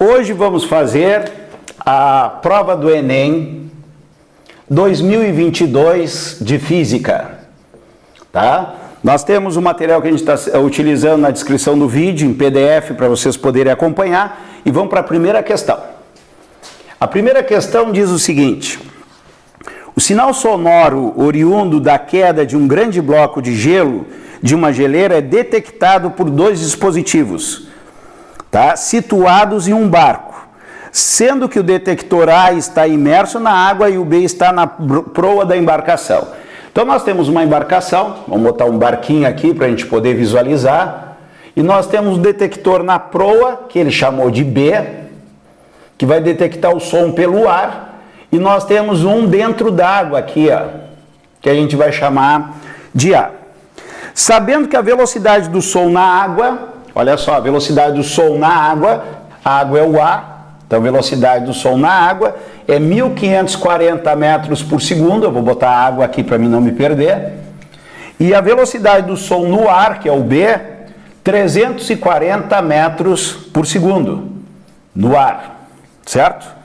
Hoje vamos fazer a prova do Enem 2022 de Física, tá? Nós temos o material que a gente está utilizando na descrição do vídeo, em PDF, para vocês poderem acompanhar, e vamos para a primeira questão. A primeira questão diz o seguinte: o sinal sonoro oriundo da queda de um grande bloco de gelo de uma geleira é detectado por dois dispositivos, tá? Situados em um barco, sendo que o detector A está imerso na água e o B está na proa da embarcação. Então nós temos uma embarcação, vamos botar um barquinho aqui para a gente poder visualizar, e nós temos um detector na proa, que ele chamou de B, que vai detectar o som pelo ar, e nós temos um dentro d'água aqui, ó, que a gente vai chamar de A. Sabendo que a velocidade do som na água, olha só, a velocidade do som na água, a água é o A, então a velocidade do som na água é 1.540 metros por segundo, eu vou botar a água aqui para mim não me perder, e a velocidade do som no ar, que é o B, 340 metros por segundo, no ar, certo?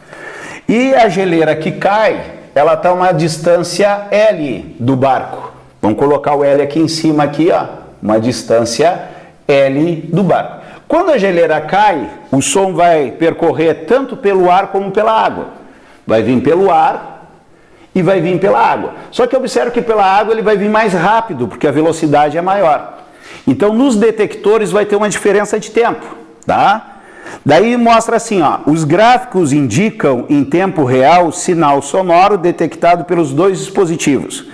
E a geleira que cai, ela está a uma distância L do barco. Vamos colocar o L aqui em cima, aqui, ó, uma distância L do barco. Quando a geleira cai, o som vai percorrer tanto pelo ar como pela água. Vai vir pelo ar e vai vir pela água. Só que observe que pela água ele vai vir mais rápido, porque a velocidade é maior. Então, nos detectores vai ter uma diferença de tempo, tá? Daí mostra assim, ó, os gráficos indicam em tempo real o sinal sonoro detectado pelos dois dispositivos,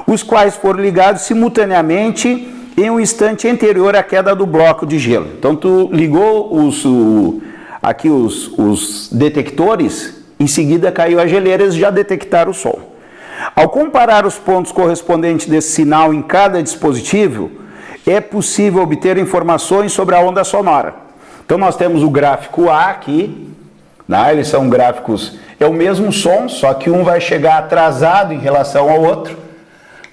os quais foram ligados simultaneamente em um instante anterior à queda do bloco de gelo. Então tu ligou os detectores, em seguida caiu a geleira, eles já detectaram o som. Ao comparar os pontos correspondentes desse sinal em cada dispositivo, é possível obter informações sobre a onda sonora. Então nós temos o gráfico A aqui, né? Eles são gráficos, é o mesmo som, só que um vai chegar atrasado em relação ao outro.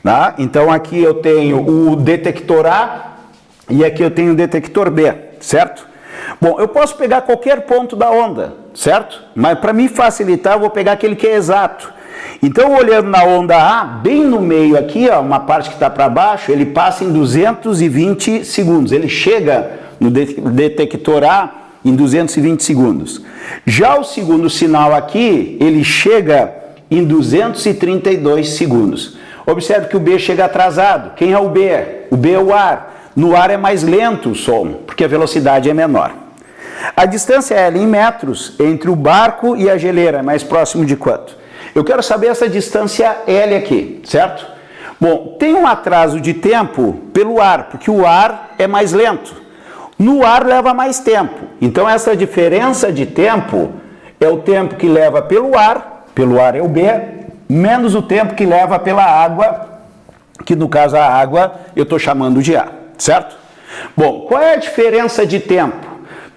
Né? Então aqui eu tenho o detector A e aqui eu tenho o detector B, certo? Bom, eu posso pegar qualquer ponto da onda, certo? Mas para me facilitar eu vou pegar aquele que é exato. Então olhando na onda A, bem no meio aqui, ó, uma parte que está para baixo, ele passa em 220 segundos, ele chega no detector A em 220 segundos. Já o segundo sinal aqui, ele chega em 232 segundos. Observe que o B chega atrasado. Quem é o B? O B é o ar. No ar é mais lento o som, porque a velocidade é menor. A distância L em metros entre o barco e a geleira é mais próximo de quanto? Eu quero saber essa distância L aqui, certo? Bom, tem um atraso de tempo pelo ar, porque o ar é mais lento. No ar leva mais tempo. Então essa diferença de tempo é o tempo que leva pelo ar é o B, menos o tempo que leva pela água, que no caso a água eu estou chamando de A, certo? Bom, qual é a diferença de tempo?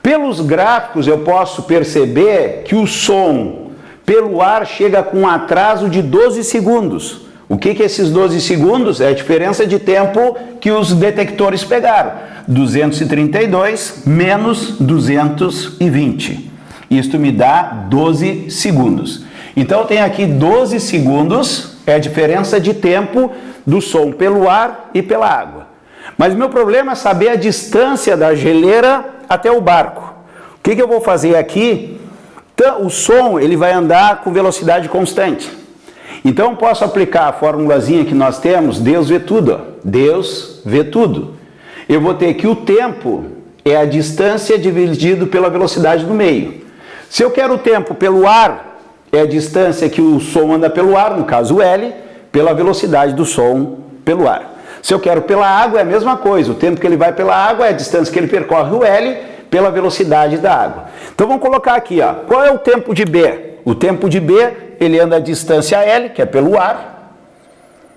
Pelos gráficos eu posso perceber que o som pelo ar chega com um atraso de 12 segundos. O que é esses 12 segundos? É a diferença de tempo que os detectores pegaram. 232 menos 220. Isto me dá 12 segundos. Então eu tenho aqui 12 segundos, é a diferença de tempo do som pelo ar e pela água. Mas o meu problema é saber a distância da geleira até o barco. O que eu vou fazer aqui? Então, o som ele vai andar com velocidade constante. Então eu posso aplicar a formulazinha que nós temos, Deus vê tudo. Ó. Deus vê tudo. Eu vou ter que o tempo é a distância dividido pela velocidade do meio. Se eu quero o tempo pelo ar, é a distância que o som anda pelo ar, no caso o L, pela velocidade do som pelo ar. Se eu quero pela água, é a mesma coisa. O tempo que ele vai pela água é a distância que ele percorre, o L, pela velocidade da água. Então vamos colocar aqui, ó. Qual é o tempo de B? O tempo de B, ele anda a distância L, que é pelo ar,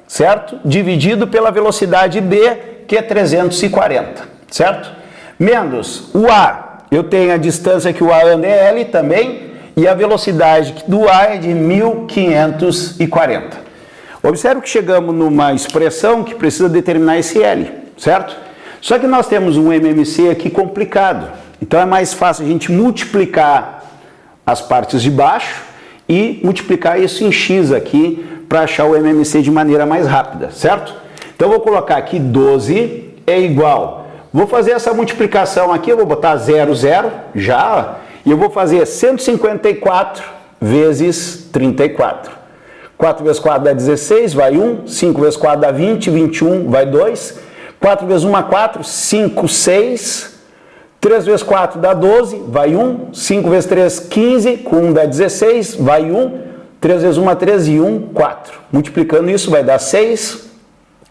certo? Dividido pela velocidade B, que é 340, certo? Menos o A, eu tenho a distância que o A anda é L também, e a velocidade do A é de 1540. Observe que chegamos numa expressão que precisa determinar esse L, certo? Só que nós temos um MMC aqui complicado. Então é mais fácil a gente multiplicar as partes de baixo e multiplicar isso em x aqui para achar o MMC de maneira mais rápida, certo? Então, eu vou colocar aqui 12 é igual. Vou fazer essa multiplicação aqui, eu vou botar 0, 0, já, e eu vou fazer 154 vezes 34. 4 vezes 4 dá 16, vai 1. 5 vezes 4 dá 20, 21, vai 2. 4 vezes 1 é 4, 5, 6. 3 vezes 4 dá 12, vai 1. 5 vezes 3, 15, com 1 dá 16, vai 1. 3 vezes 1 é 13 e 1, 4. Multiplicando isso vai dar 6,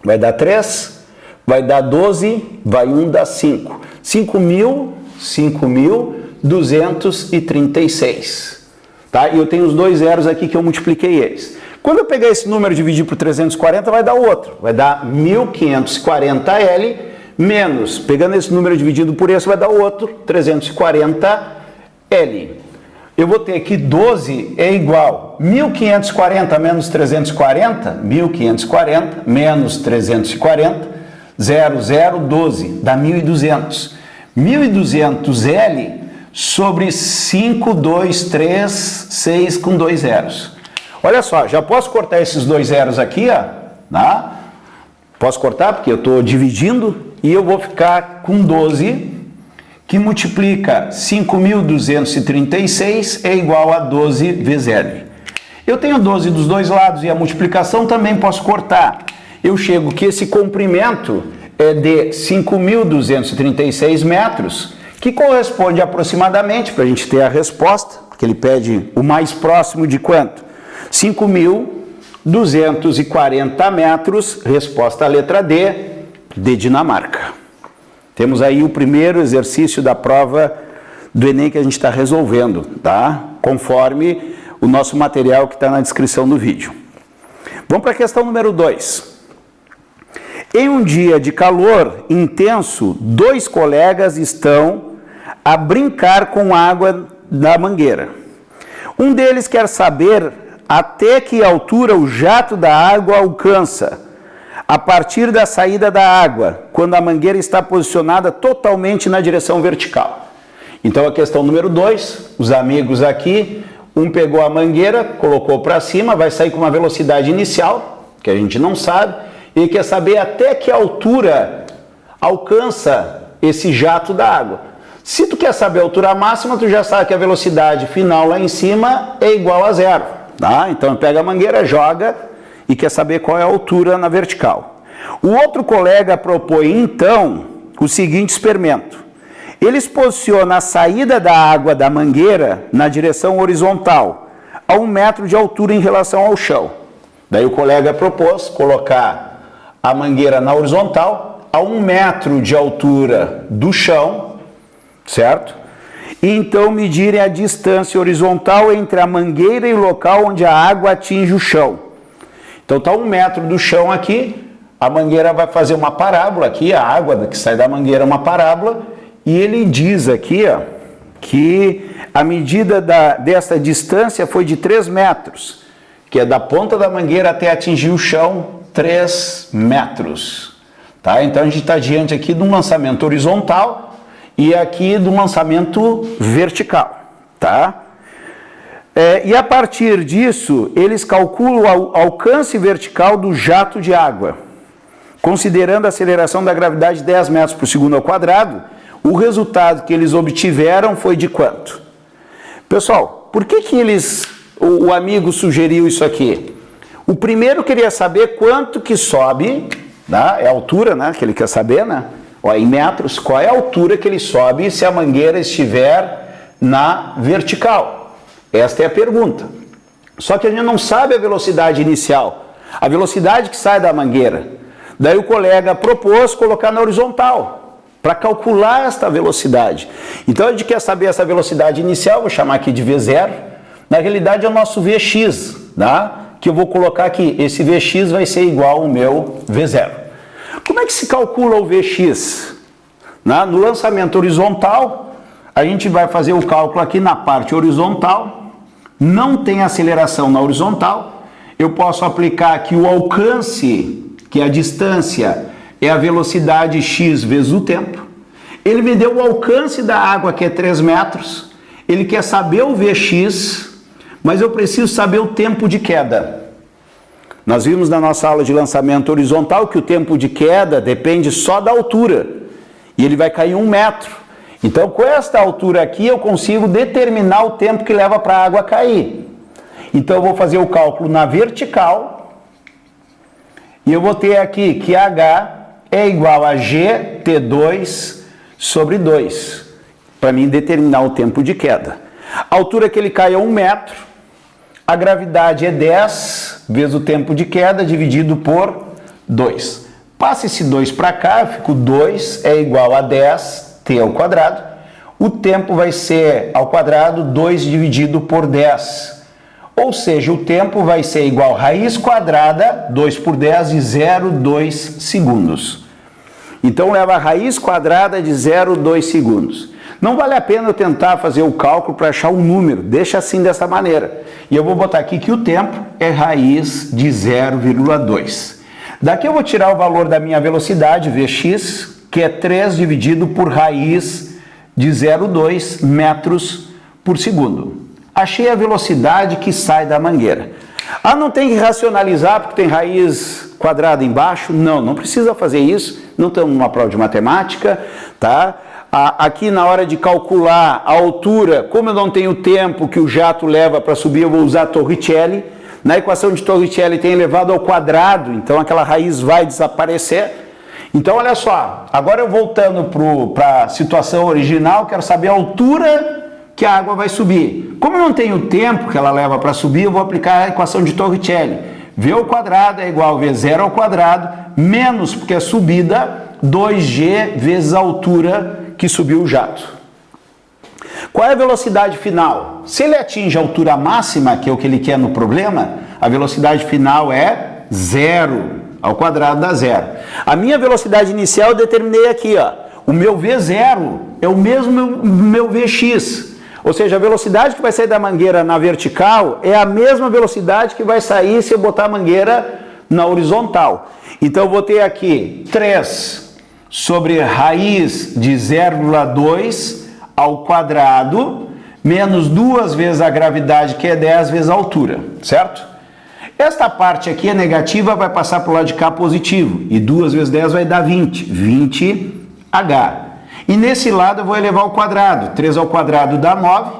vai dar 3, vai dar 12, vai 1, dá 5. 5.236. Tá? E eu tenho os dois zeros aqui que eu multipliquei eles. Quando eu pegar esse número e dividir por 340, vai dar outro. Vai dar 1540L menos, pegando esse número dividido por esse, vai dar outro, 340L. Eu vou ter aqui 12 é igual 1540 menos 340, 1540 menos 340, 0, 0, 12, dá 1200. 1200L sobre 5, 2, 3, 6 com 2 zeros. Olha só, já posso cortar esses dois zeros aqui, ó, tá? Posso cortar porque eu estou dividindo e eu vou ficar com 12, que multiplica 5.236 é igual a 12 vezes L. Eu tenho 12 dos dois lados e a multiplicação também posso cortar. Eu chego que esse comprimento é de 5.236 metros, que corresponde aproximadamente, para a gente ter a resposta, porque ele pede o mais próximo de quanto? 5.240 metros, resposta à letra D, de Dinamarca. Temos aí o primeiro exercício da prova do Enem que a gente está resolvendo, tá? Conforme o nosso material que está na descrição do vídeo. Vamos para a questão número 2. Em um dia de calor intenso, dois colegas estão a brincar com água da mangueira. Um deles quer saber até que altura o jato da água alcança a partir da saída da água, quando a mangueira está posicionada totalmente na direção vertical. Então, a questão número 2, os amigos aqui, um pegou a mangueira, colocou para cima, vai sair com uma velocidade inicial, que a gente não sabe, e quer saber até que altura alcança esse jato da água. Se tu quer saber a altura máxima, tu já sabe que a velocidade final lá em cima é igual a 0. Tá? Então pega a mangueira, joga e quer saber qual é a altura na vertical. O outro colega propõe então o seguinte experimento. Eles posicionam a saída da água da mangueira na direção horizontal, a 1 metro de altura em relação ao chão. Daí o colega propôs colocar a mangueira na horizontal, a 1 metro de altura do chão, certo? E então medirem a distância horizontal entre a mangueira e o local onde a água atinge o chão. Então está 1 metro do chão aqui, a mangueira vai fazer uma parábola aqui, a água que sai da mangueira é uma parábola, e ele diz aqui, ó, que a medida dessa distância foi de 3 metros, que é da ponta da mangueira até atingir o chão, 3 metros. Tá? Então a gente está diante aqui de um lançamento horizontal, e aqui do lançamento vertical, tá? E a partir disso, eles calculam o alcance vertical do jato de água. Considerando a aceleração da gravidade de 10 metros por segundo ao quadrado, o resultado que eles obtiveram foi de quanto? Pessoal, por que o amigo sugeriu isso aqui? O primeiro queria saber quanto que sobe, tá? É a altura, né, que ele quer saber, né? Em metros, qual é a altura que ele sobe se a mangueira estiver na vertical? Esta é a pergunta. Só que a gente não sabe a velocidade inicial, a velocidade que sai da mangueira. Daí o colega propôs colocar na horizontal, para calcular esta velocidade. Então a gente quer saber essa velocidade inicial, vou chamar aqui de V0. Na realidade é o nosso Vx, tá? Que eu vou colocar aqui, esse Vx vai ser igual ao meu V0. Como é que se calcula o Vx? No lançamento horizontal, a gente vai fazer o cálculo aqui na parte horizontal, não tem aceleração na horizontal, eu posso aplicar aqui o alcance, que é a distância, é a velocidade x vezes o tempo. Ele me deu o alcance da água, que é 3 metros, ele quer saber o Vx, mas eu preciso saber o tempo de queda. Nós vimos na nossa aula de lançamento horizontal que o tempo de queda depende só da altura, e ele vai cair 1 metro. Então, com esta altura aqui, eu consigo determinar o tempo que leva para a água cair. Então, eu vou fazer o cálculo na vertical, e eu vou ter aqui que H é igual a GT2 sobre 2, para mim determinar o tempo de queda. A altura que ele cai é 1 metro, a gravidade é 10 vezes o tempo de queda dividido por 2. Passa esse 2 para cá, eu fico 2 é igual a 10 t ao quadrado. O tempo vai ser ao quadrado 2 dividido por 10. Ou seja, o tempo vai ser igual a raiz quadrada, 2 por 10 de 0,2 segundos. Então leva a raiz quadrada de 0,2 segundos. Não vale a pena eu tentar fazer o cálculo para achar um número, deixa assim dessa maneira. E eu vou botar aqui que o tempo é raiz de 0,2. Daqui eu vou tirar o valor da minha velocidade, Vx, que é 3 dividido por raiz de 0,2 metros por segundo. Achei a velocidade que sai da mangueira. Ah, não tem que racionalizar porque tem raiz quadrada embaixo? Não, não precisa fazer isso. Não estamos numa prova de matemática, tá? Aqui na hora de calcular a altura, como eu não tenho tempo que o jato leva para subir, eu vou usar Torricelli. Na equação de Torricelli tem elevado ao quadrado, então aquela raiz vai desaparecer. Então olha só, agora eu voltando para a situação original, quero saber a altura que a água vai subir. Como eu não tenho tempo que ela leva para subir, eu vou aplicar a equação de Torricelli. V ao quadrado é igual a V0 ao quadrado, menos, porque é subida, 2G vezes a altura que subiu o jato. Qual é a velocidade final? Se ele atinge a altura máxima, que é o que ele quer no problema, a velocidade final é 0 ao quadrado dá 0. A minha velocidade inicial eu determinei aqui, ó. O meu V0 é o mesmo meu Vx. Ou seja, a velocidade que vai sair da mangueira na vertical é a mesma velocidade que vai sair se eu botar a mangueira na horizontal. Então eu vou ter aqui 3 sobre raiz de 0,2 ao quadrado, menos 2 vezes a gravidade, que é 10 vezes a altura, certo? Esta parte aqui é negativa, vai passar para o lado de cá positivo, e 2 vezes 10 vai dar 20, 20H. E nesse lado eu vou elevar ao quadrado, 3 ao quadrado dá 9,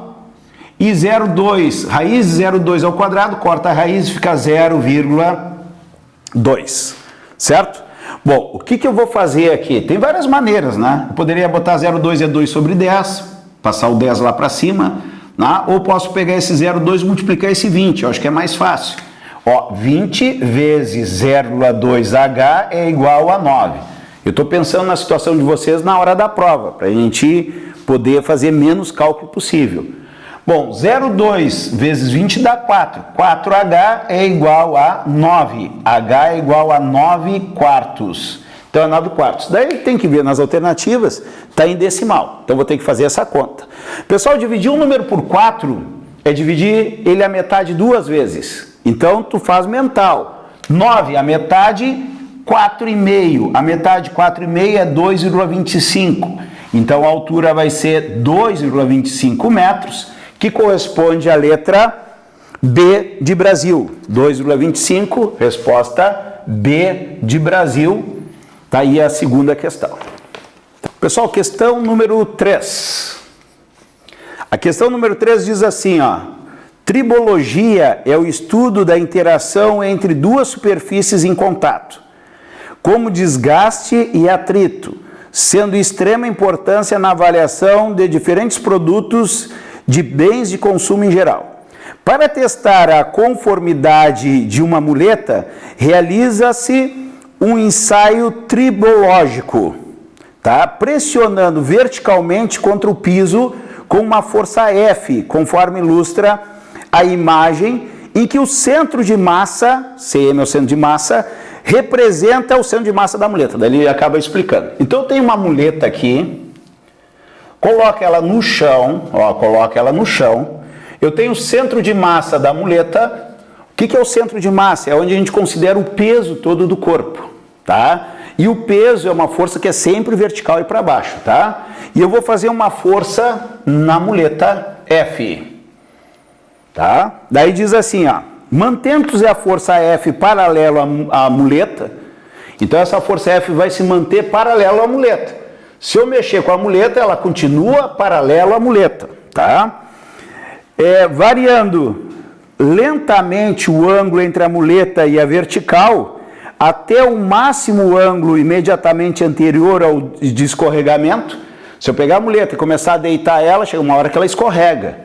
e 0,2, raiz de 0,2 ao quadrado, corta a raiz e fica 0,2, certo? Bom, o que eu vou fazer aqui? Tem várias maneiras, né? Eu poderia botar 0,2 é 2 sobre 10, passar o 10 lá para cima, né? Ou posso pegar esse 0,2 e multiplicar esse 20, eu acho que é mais fácil. Ó, 20 vezes 0,2H é igual a 9. Eu estou pensando na situação de vocês na hora da prova, para a gente poder fazer menos cálculo possível. Bom, 0,2 vezes 20 dá 4. 4H é igual a 9. H é igual a 9 quartos. Então é 9 quartos. Daí tem que ver nas alternativas, está em decimal. Então vou ter que fazer essa conta. Pessoal, dividir um número por 4 é dividir ele a metade 2 vezes. Então tu faz mental. 9 a metade, 4,5. A metade de 4,5 é 2,25. Então a altura vai ser 2,25 metros, que corresponde à letra B de Brasil. 2,25, resposta B de Brasil. Está aí a segunda questão. Pessoal, questão número 3. A questão número 3 diz assim, ó. Tribologia é o estudo da interação entre duas superfícies em contato, como desgaste e atrito, sendo de extrema importância na avaliação de diferentes produtos de bens de consumo em geral. Para testar a conformidade de uma muleta, realiza-se um ensaio tribológico, tá? Pressionando verticalmente contra o piso com uma força F, conforme ilustra a imagem, em que o centro de massa, CM é o centro de massa, representa o centro de massa da muleta. Daí ele acaba explicando. Então eu tenho uma muleta aqui, coloca ela no chão, ó, coloca ela no chão. Eu tenho o centro de massa da muleta. O que é o centro de massa? É onde a gente considera o peso todo do corpo, tá? E o peso é uma força que é sempre vertical e para baixo, tá? E eu vou fazer uma força na muleta F. Tá? Daí diz assim, ó, mantendo-se a força F paralelo à muleta, então essa força F vai se manter paralelo à muleta. Se eu mexer com a muleta, ela continua paralelo à muleta, tá? Variando lentamente o ângulo entre a muleta e a vertical, até o máximo ângulo imediatamente anterior ao de escorregamento. Se eu pegar a muleta e começar a deitar ela, chega uma hora que ela escorrega.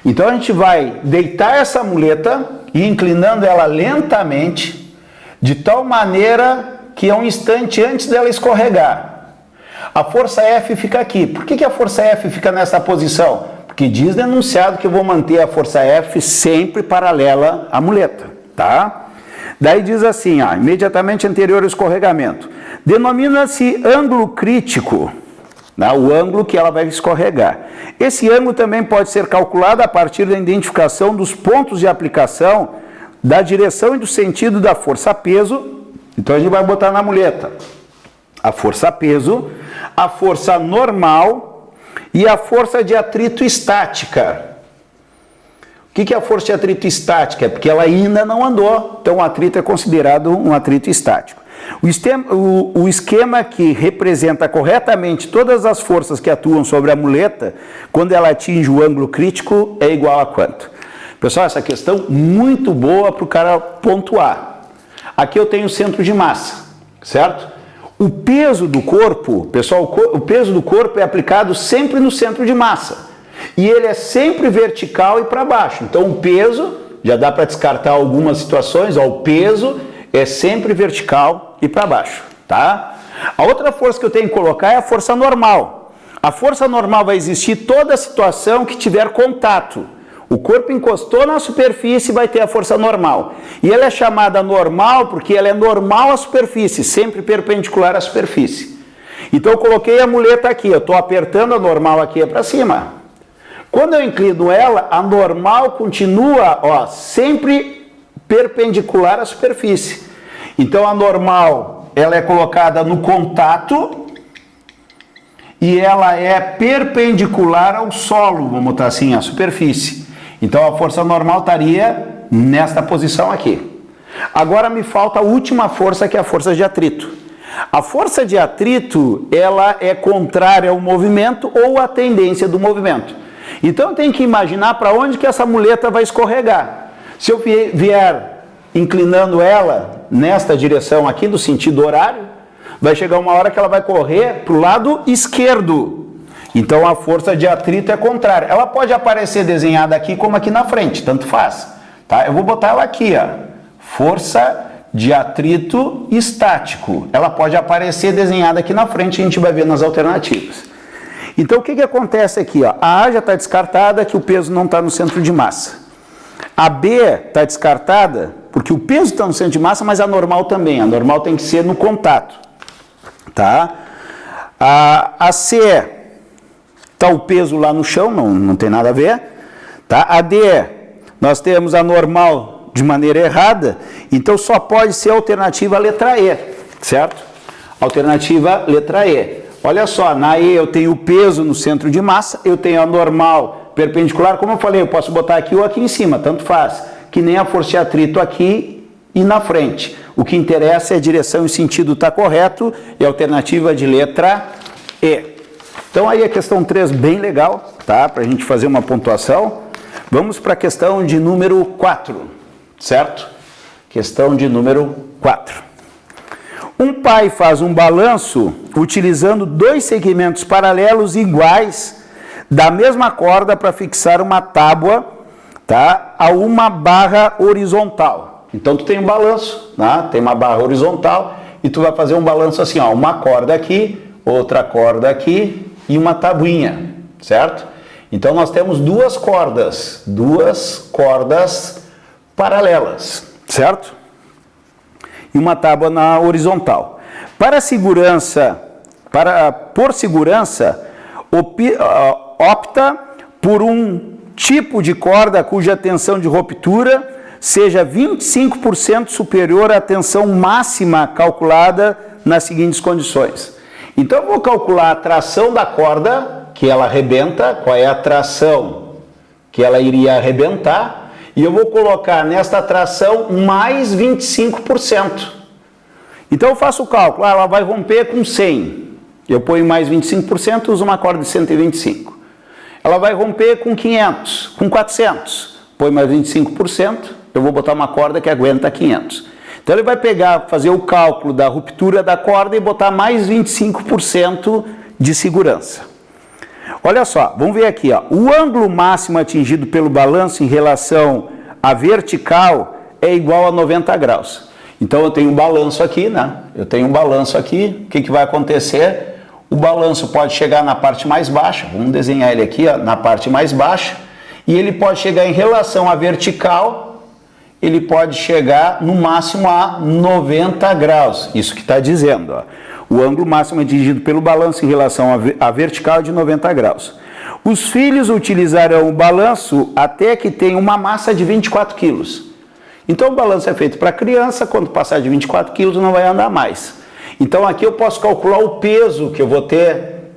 Então a gente vai deitar essa muleta e inclinando ela lentamente, de tal maneira que é um instante antes dela escorregar. A força F fica aqui. Por que a força F fica nessa posição? Porque diz no enunciado que eu vou manter a força F sempre paralela à muleta, tá? Daí diz assim, ó, imediatamente anterior ao escorregamento. Denomina-se ângulo crítico, né, o ângulo que ela vai escorregar. Esse ângulo também pode ser calculado a partir da identificação dos pontos de aplicação, da direção e do sentido da força-peso. Então a gente vai botar na muleta a força-peso, a força normal e a força de atrito estática. O que é a força de atrito estática? É porque ela ainda não andou, então o atrito é considerado um atrito estático. O esquema que representa corretamente todas as forças que atuam sobre a muleta, quando ela atinge o ângulo crítico, é igual a quanto? Pessoal, essa questão muito boa para o cara pontuar. Aqui eu tenho o centro de massa, certo? O peso do corpo, pessoal, o peso do corpo é aplicado sempre no centro de massa. E ele é sempre vertical e para baixo. Então o peso, já dá para descartar algumas situações, ó, o peso é sempre vertical e para baixo, tá? A outra força que eu tenho que colocar é a força normal. A força normal vai existir toda a situação que tiver contato. O corpo encostou na superfície e vai ter a força normal. E ela é chamada normal porque ela é normal à superfície, sempre perpendicular à superfície. Então eu coloquei a muleta aqui, eu estou apertando a normal aqui para cima. Quando eu inclino ela, a normal continua, ó, sempre perpendicular à superfície. Então a normal, ela é colocada no contato e ela é perpendicular ao solo, vamos botar assim, à superfície. Então a força normal estaria nesta posição aqui. Agora me falta a última força, que é a força de atrito. A força de atrito, ela é contrária ao movimento ou à tendência do movimento. Então eu tenho que imaginar para onde que essa muleta vai escorregar. Se eu vier inclinando ela nesta direção aqui, no sentido horário, vai chegar uma hora que ela vai correr para o lado esquerdo. Então a força de atrito é contrária. Ela pode aparecer desenhada aqui como aqui na frente, tanto faz. Tá? Eu vou botar ela aqui, ó. Força de atrito estático. Ela pode aparecer desenhada aqui na frente, a gente vai ver nas alternativas. Então o que acontece aqui? Ó? A A já está descartada, que o peso não está no centro de massa. A B está descartada, porque o peso está no centro de massa, mas a normal também. A normal tem que ser no contato. Tá? A C... Está o peso lá no chão, não tem nada a ver. Tá? A D, nós temos a normal de maneira errada, então só pode ser a alternativa letra E, certo? Alternativa letra E. Olha só, na E eu tenho o peso no centro de massa, eu tenho a normal perpendicular, como eu falei, eu posso botar aqui ou aqui em cima, tanto faz, que nem a força de atrito aqui e na frente. O que interessa é a direção e sentido está correto, e a alternativa de letra E. Então aí a questão 3 bem legal, tá? Para a gente fazer uma pontuação. Vamos para a questão de número 4, certo? Questão de número 4. Um pai faz um balanço utilizando 2 segmentos paralelos iguais da mesma corda para fixar uma tábua, tá? A uma barra horizontal. Então tu tem um balanço, tá? Tem uma barra horizontal e tu vai fazer um balanço assim, ó, uma corda aqui, outra corda aqui e uma tabuinha, certo? Então nós temos duas cordas paralelas, certo? E uma tábua na horizontal. Por segurança, opta por um tipo de corda cuja tensão de ruptura seja 25% superior à tensão máxima calculada nas seguintes condições. Então eu vou calcular a tração da corda, que ela arrebenta, qual é a tração que ela iria arrebentar, e eu vou colocar nesta tração mais 25%. Então eu faço o cálculo, ela vai romper com 100, eu ponho mais 25%, uso uma corda de 125. Ela vai romper com 500, com 400, põe mais 25%, eu vou botar uma corda que aguenta 500. Então ele vai pegar, fazer o cálculo da ruptura da corda e botar mais 25% de segurança. Olha só, vamos ver aqui, ó. O ângulo máximo atingido pelo balanço em relação à vertical é igual a 90 graus. Então eu tenho um balanço aqui, né? Eu tenho um balanço aqui, o que vai acontecer? O balanço pode chegar na parte mais baixa, vamos desenhar ele aqui, ó, na parte mais baixa, e ele pode chegar em relação à vertical, ele pode chegar no máximo a 90 graus, isso que está dizendo, ó. O ângulo máximo atingido pelo balanço em relação à vertical é de 90 graus. Os filhos utilizarão o balanço até que tenha uma massa de 24 quilos. Então o balanço é feito para criança, quando passar de 24 quilos não vai andar mais. Então aqui eu posso calcular o peso que eu vou ter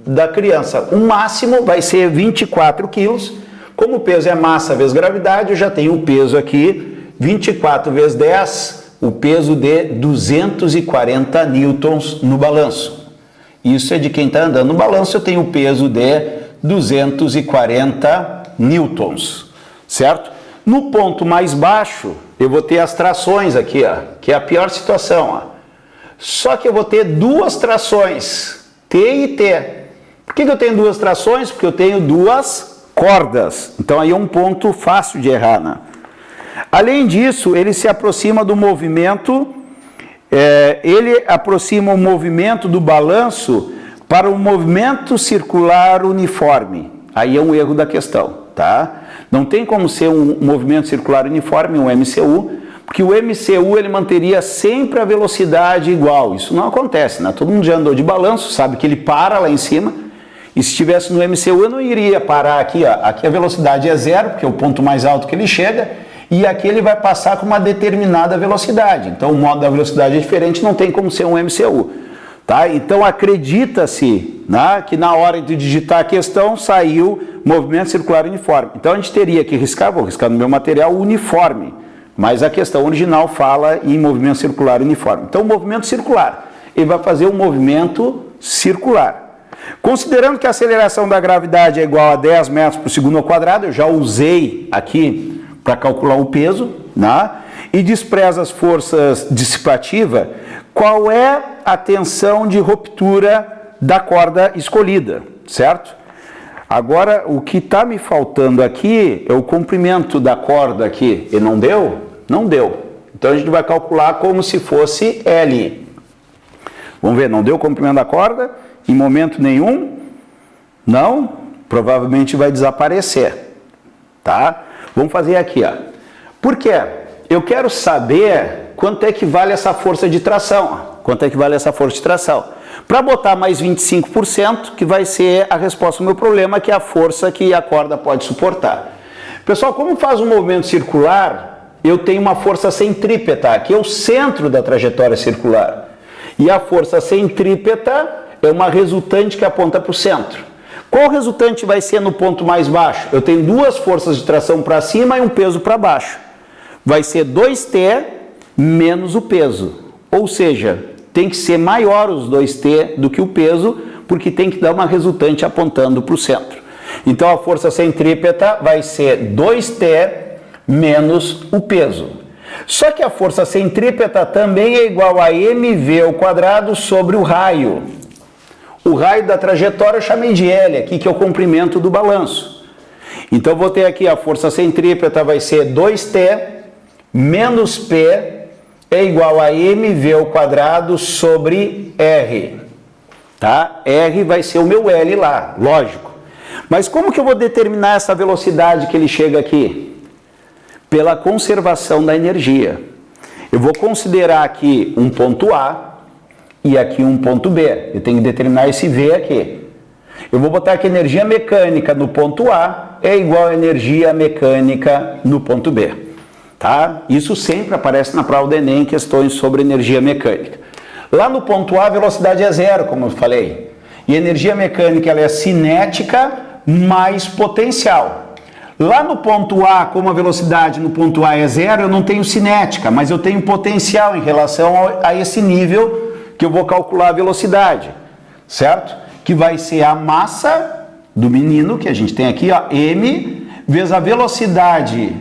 da criança. O máximo vai ser 24 quilos. Como o peso é massa vezes gravidade, eu já tenho o peso aqui, 24 vezes 10, o peso de 240 newtons no balanço. Isso é de quem está andando no balanço, eu tenho o peso de 240 newtons, certo? No ponto mais baixo, eu vou ter as trações aqui, ó, que é a pior situação, ó. Só que eu vou ter duas trações, T e T. Por que eu tenho duas trações? Porque eu tenho duas cordas. Então aí é um ponto fácil de errar, né? Além disso, ele se aproxima do movimento, ele aproxima o movimento do balanço para um movimento circular uniforme. Aí é um erro da questão, tá? Não tem como ser um movimento circular uniforme, um MCU, porque o MCU ele manteria sempre a velocidade igual. Isso não acontece, né? Todo mundo já andou de balanço, sabe que ele para lá em cima. E se estivesse no MCU eu não iria parar aqui, ó. Aqui a velocidade é zero, porque é o ponto mais alto que ele chega, e aqui ele vai passar com uma determinada velocidade. Então o modo da velocidade é diferente, não tem como ser um MCU. Tá? Então acredita-se, né, que na hora de digitar a questão saiu movimento circular uniforme. Então a gente teria que riscar, vou riscar no meu material, uniforme. Mas a questão original fala em movimento circular uniforme. Então, o movimento circular, ele vai fazer um movimento circular. Considerando que a aceleração da gravidade é igual a 10 metros por segundo ao quadrado, eu já usei aqui para calcular o peso, né? E despreza as forças dissipativas, qual é a tensão de ruptura da corda escolhida, certo? Agora, o que está me faltando aqui é o comprimento da corda aqui. E não deu? Não deu. Então a gente vai calcular como se fosse L. Vamos ver, não deu o comprimento da corda? Em momento nenhum? Não? Provavelmente vai desaparecer. Tá? Vamos fazer aqui, ó. Por quê? Eu quero saber quanto é que vale essa força de tração. Quanto é que vale essa força de tração? Para botar mais 25%, que vai ser a resposta ao meu problema, que é a força que a corda pode suportar. Pessoal, como faz um movimento circular, eu tenho uma força centrípeta, que é o centro da trajetória circular. E a força centrípeta é uma resultante que aponta para o centro. Qual resultante vai ser no ponto mais baixo? Eu tenho duas forças de tração para cima e um peso para baixo. Vai ser 2T menos o peso. Ou seja, tem que ser maior os 2T do que o peso, porque tem que dar uma resultante apontando para o centro. Então a força centrípeta vai ser 2T menos o peso. Só que a força centrípeta também é igual a mv ao quadrado sobre o raio. O raio da trajetória eu chamei de L aqui, que é o comprimento do balanço. Então eu vou ter aqui a força centrípeta vai ser 2T menos P é igual a mv ao quadrado sobre R. Tá? R vai ser o meu L lá, lógico. Mas como que eu vou determinar essa velocidade que ele chega aqui? Pela conservação da energia. Eu vou considerar aqui um ponto A e aqui um ponto B. Eu tenho que determinar esse V aqui. Eu vou botar que energia mecânica no ponto A é igual a energia mecânica no ponto B. Tá? Isso sempre aparece na prova do Enem, questões sobre energia mecânica. Lá no ponto A, a velocidade é zero, como eu falei. E a energia mecânica ela é cinética mais potencial. Lá no ponto A, como a velocidade no ponto A é zero, eu não tenho cinética, mas eu tenho potencial em relação a esse nível que eu vou calcular a velocidade, certo? Que vai ser a massa do menino, que a gente tem aqui, ó, m, vezes a velocidade,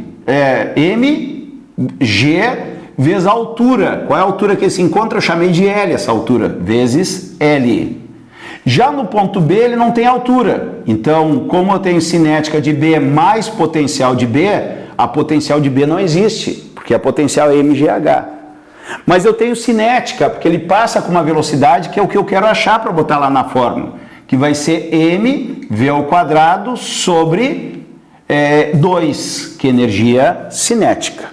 m, g, vezes a altura. Qual é a altura que ele se encontra? Eu chamei de L essa altura, vezes L. Já no ponto B ele não tem altura, então como eu tenho cinética de B mais potencial de B, a potencial de B não existe, porque a potencial é mgh. Mas eu tenho cinética, porque ele passa com uma velocidade que é o que eu quero achar para botar lá na fórmula, que vai ser mv ao quadrado sobre 2, que é energia cinética.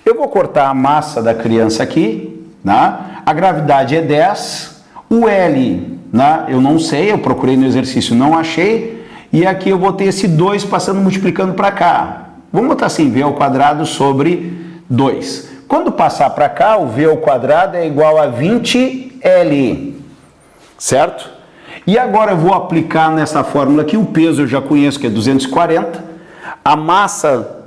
Eu vou cortar a massa da criança aqui, né? A gravidade é 10, o L... eu não sei, eu procurei no exercício, não achei, e aqui eu vou ter esse 2 passando, multiplicando para cá. Vamos botar assim, v ao quadrado sobre 2. Quando passar para cá, o v ao quadrado é igual a 20L, certo? E agora eu vou aplicar nessa fórmula aqui, o peso eu já conheço que é 240, a massa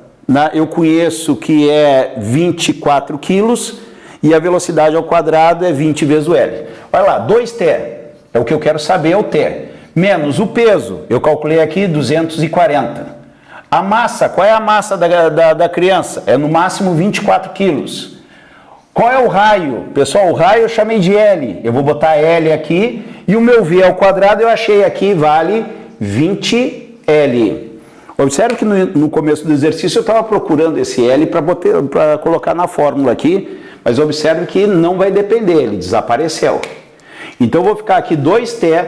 eu conheço que é 24 quilos, e a velocidade ao quadrado é 20 vezes o L. Olha lá, 2t. É o que eu quero saber, é o T. Menos o peso, eu calculei aqui 240. A massa, qual é a massa da criança? É no máximo 24 quilos. Qual é o raio? Pessoal, o raio eu chamei de L. Eu vou botar L aqui e o meu V ao quadrado eu achei aqui vale 20L. Observe que no começo do exercício eu estava procurando esse L para colocar na fórmula aqui, mas observe que não vai depender, ele desapareceu. Então, eu vou ficar aqui 2t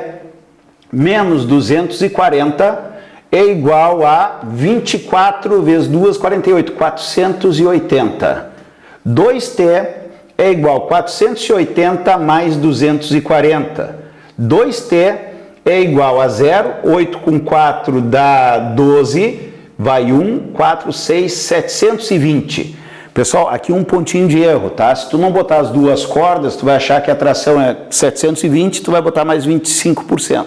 menos 240 é igual a 24 vezes 2, 48, 480. 2t é igual a 480 mais 240. 2t é igual a 0, 8 com 4 dá 12, vai 1, 4, 6, 720. Pessoal, aqui um pontinho de erro, tá? Se tu não botar as duas cordas, tu vai achar que a tração é 720, tu vai botar mais 25%.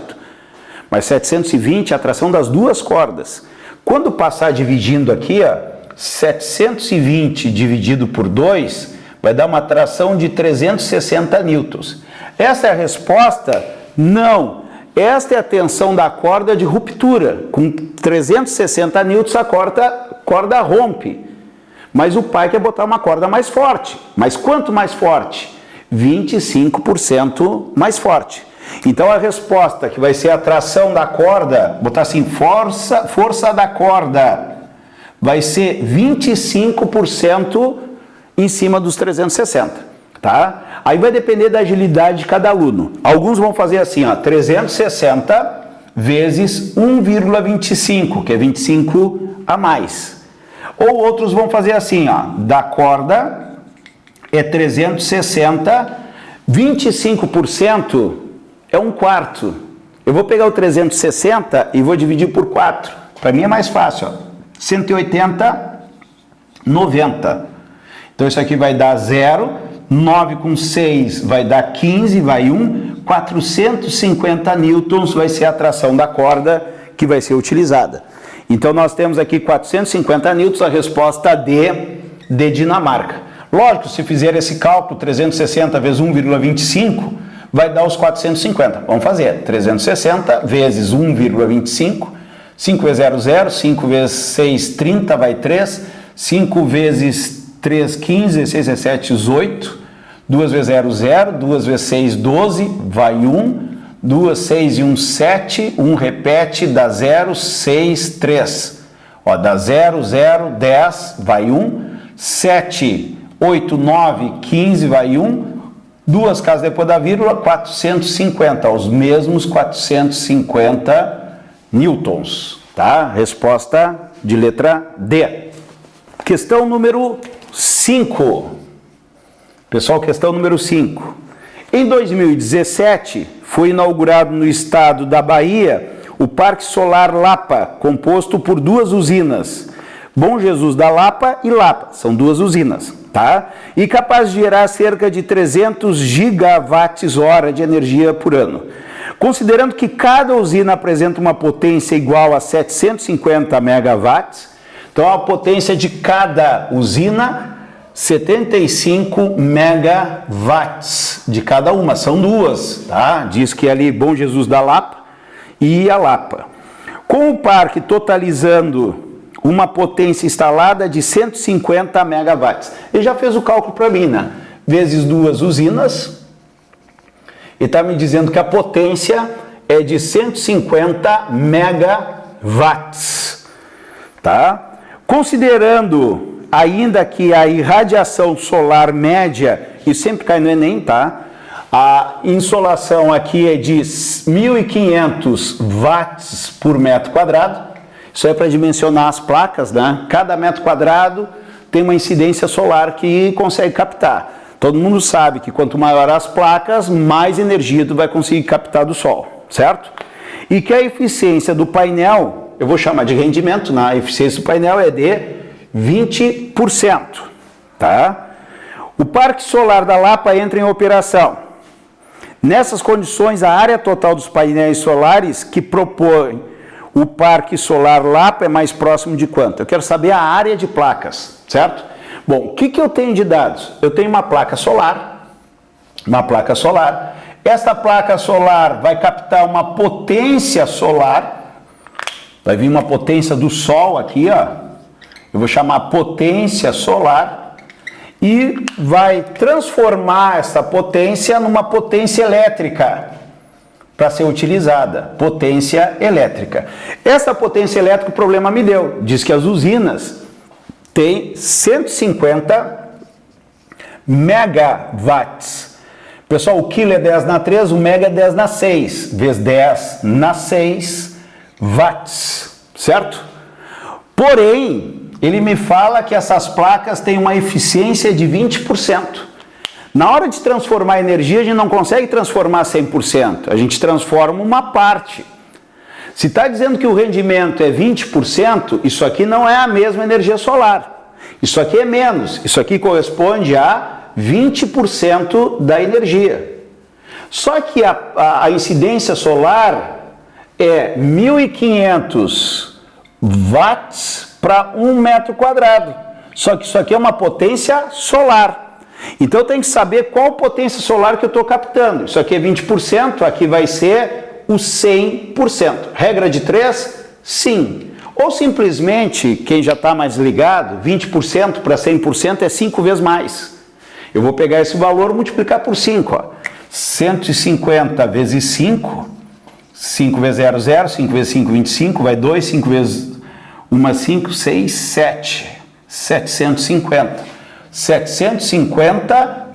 Mas 720 é a tração das duas cordas. Quando passar dividindo aqui, ó, 720 dividido por 2, vai dar uma tração de 360 newtons. Essa é a resposta? Não. Esta é a tensão da corda de ruptura. Com 360 newtons a corda rompe. Mas o pai quer botar uma corda mais forte. Mas quanto mais forte? 25% mais forte. Então a resposta que vai ser a tração da corda, botar assim, força da corda, vai ser 25% em cima dos 360, tá? Aí vai depender da agilidade de cada aluno. Alguns vão fazer assim, ó, 360 vezes 1,25, que é 25 a mais. Ou outros vão fazer assim, ó, da corda é 360, 25% é 1/4. Eu vou pegar o 360 e vou dividir por 4. Para mim é mais fácil, ó. 180, 90. Então isso aqui vai dar 0, 9 com 6 vai dar 15, vai 1, 450 newtons vai ser a tração da corda que vai ser utilizada. Então nós temos aqui 450 newtons, a resposta D de Dinamarca. Lógico, se fizer esse cálculo, 360 vezes 1,25, vai dar os 450. Vamos fazer, 360 vezes 1,25, 5 vezes 0, 0, 5 vezes 6, 30, vai 3, 5 vezes 3, 15, 16, 17, 18, 2 vezes 0, 0, 2 vezes 6, 12, vai 1, 2, 6 e 1, 7, 1 repete, dá 0, 6, 3. Ó, dá 0, 0, 10, vai 1, 7, 8, 9, 15, vai 1, duas casas depois da vírgula, 450, os mesmos 450 newtons, tá? Resposta de letra D. Questão número 5. Pessoal, questão número 5. Em 2017, foi inaugurado no estado da Bahia o Parque Solar Lapa, composto por duas usinas, Bom Jesus da Lapa e Lapa, são duas usinas, tá? E capaz de gerar cerca de 300 gigawatts-hora de energia por ano. Considerando que cada usina apresenta uma potência igual a 750 megawatts, Então a potência de cada usina, 75 megawatts de cada uma, são duas, tá? Diz que ali Bom Jesus da Lapa e a Lapa. Com o parque totalizando uma potência instalada de 150 megawatts. Ele já fez o cálculo para mim, né? Vezes duas usinas, e está me dizendo que a potência é de 150 megawatts, tá? Considerando ainda que a irradiação solar média, e sempre cai no Enem, tá? A insolação aqui é de 1.500 watts por metro quadrado. Isso é para dimensionar as placas, né? Cada metro quadrado tem uma incidência solar que consegue captar. Todo mundo sabe que quanto maior as placas, mais energia tu vai conseguir captar do sol, certo? E que a eficiência do painel, eu vou chamar de rendimento, né? A eficiência do painel é de 20%, tá? O parque solar da Lapa entra em operação. Nessas condições, a área total dos painéis solares que propõe o parque solar Lapa é mais próximo de quanto? Eu quero saber a área de placas, certo? Bom, o que eu tenho de dados? Eu tenho uma placa solar. Esta placa solar vai captar uma potência solar. Vai vir uma potência do Sol aqui, ó. Eu vou chamar potência solar. E vai transformar essa potência numa potência elétrica para ser utilizada, potência elétrica. Essa potência elétrica, o problema me deu, diz que as usinas têm 150 megawatts. Pessoal, o quilo é 10 na 3, o mega é 10 na 6, vezes 10 na 6 watts, certo? Porém, ele me fala que essas placas têm uma eficiência de 20%. Na hora de transformar energia, a gente não consegue transformar 100%, a gente transforma uma parte. Se está dizendo que o rendimento é 20%, isso aqui não é a mesma energia solar. Isso aqui é menos, isso aqui corresponde a 20% da energia. Só que a incidência solar é 1.500 watts para 1 metro quadrado. Só que isso aqui é uma potência solar. Então eu tenho que saber qual potência solar que eu estou captando. Isso aqui é 20%, aqui vai ser o 100%. Regra de 3? Sim. Ou simplesmente, quem já está mais ligado, 20% para 100% é 5 vezes mais. Eu vou pegar esse valor e multiplicar por 5. Ó. 150 vezes 5, 5 vezes 0, 0, 5 vezes 5, 25, vai 2, 5 vezes 1, 5, 6, 7, 750. 750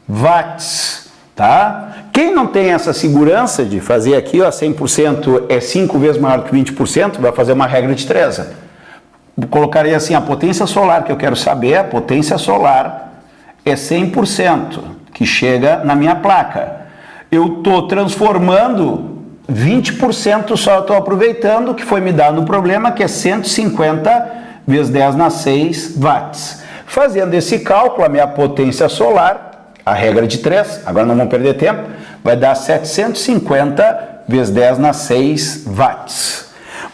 megawatts, tá? Quem não tem essa segurança de fazer aqui, ó, 100% é 5 vezes maior que 20%, vai fazer uma regra de 3. Colocaria assim, a potência solar que eu quero saber, a potência solar é 100%, que chega na minha placa. Eu estou transformando 20% só, estou aproveitando o que foi me dado no problema, que é 150 vezes 10 na 6 watts. Fazendo esse cálculo, a minha potência solar, a regra de 3, agora não vamos perder tempo, vai dar 750 vezes 10 na 6 watts.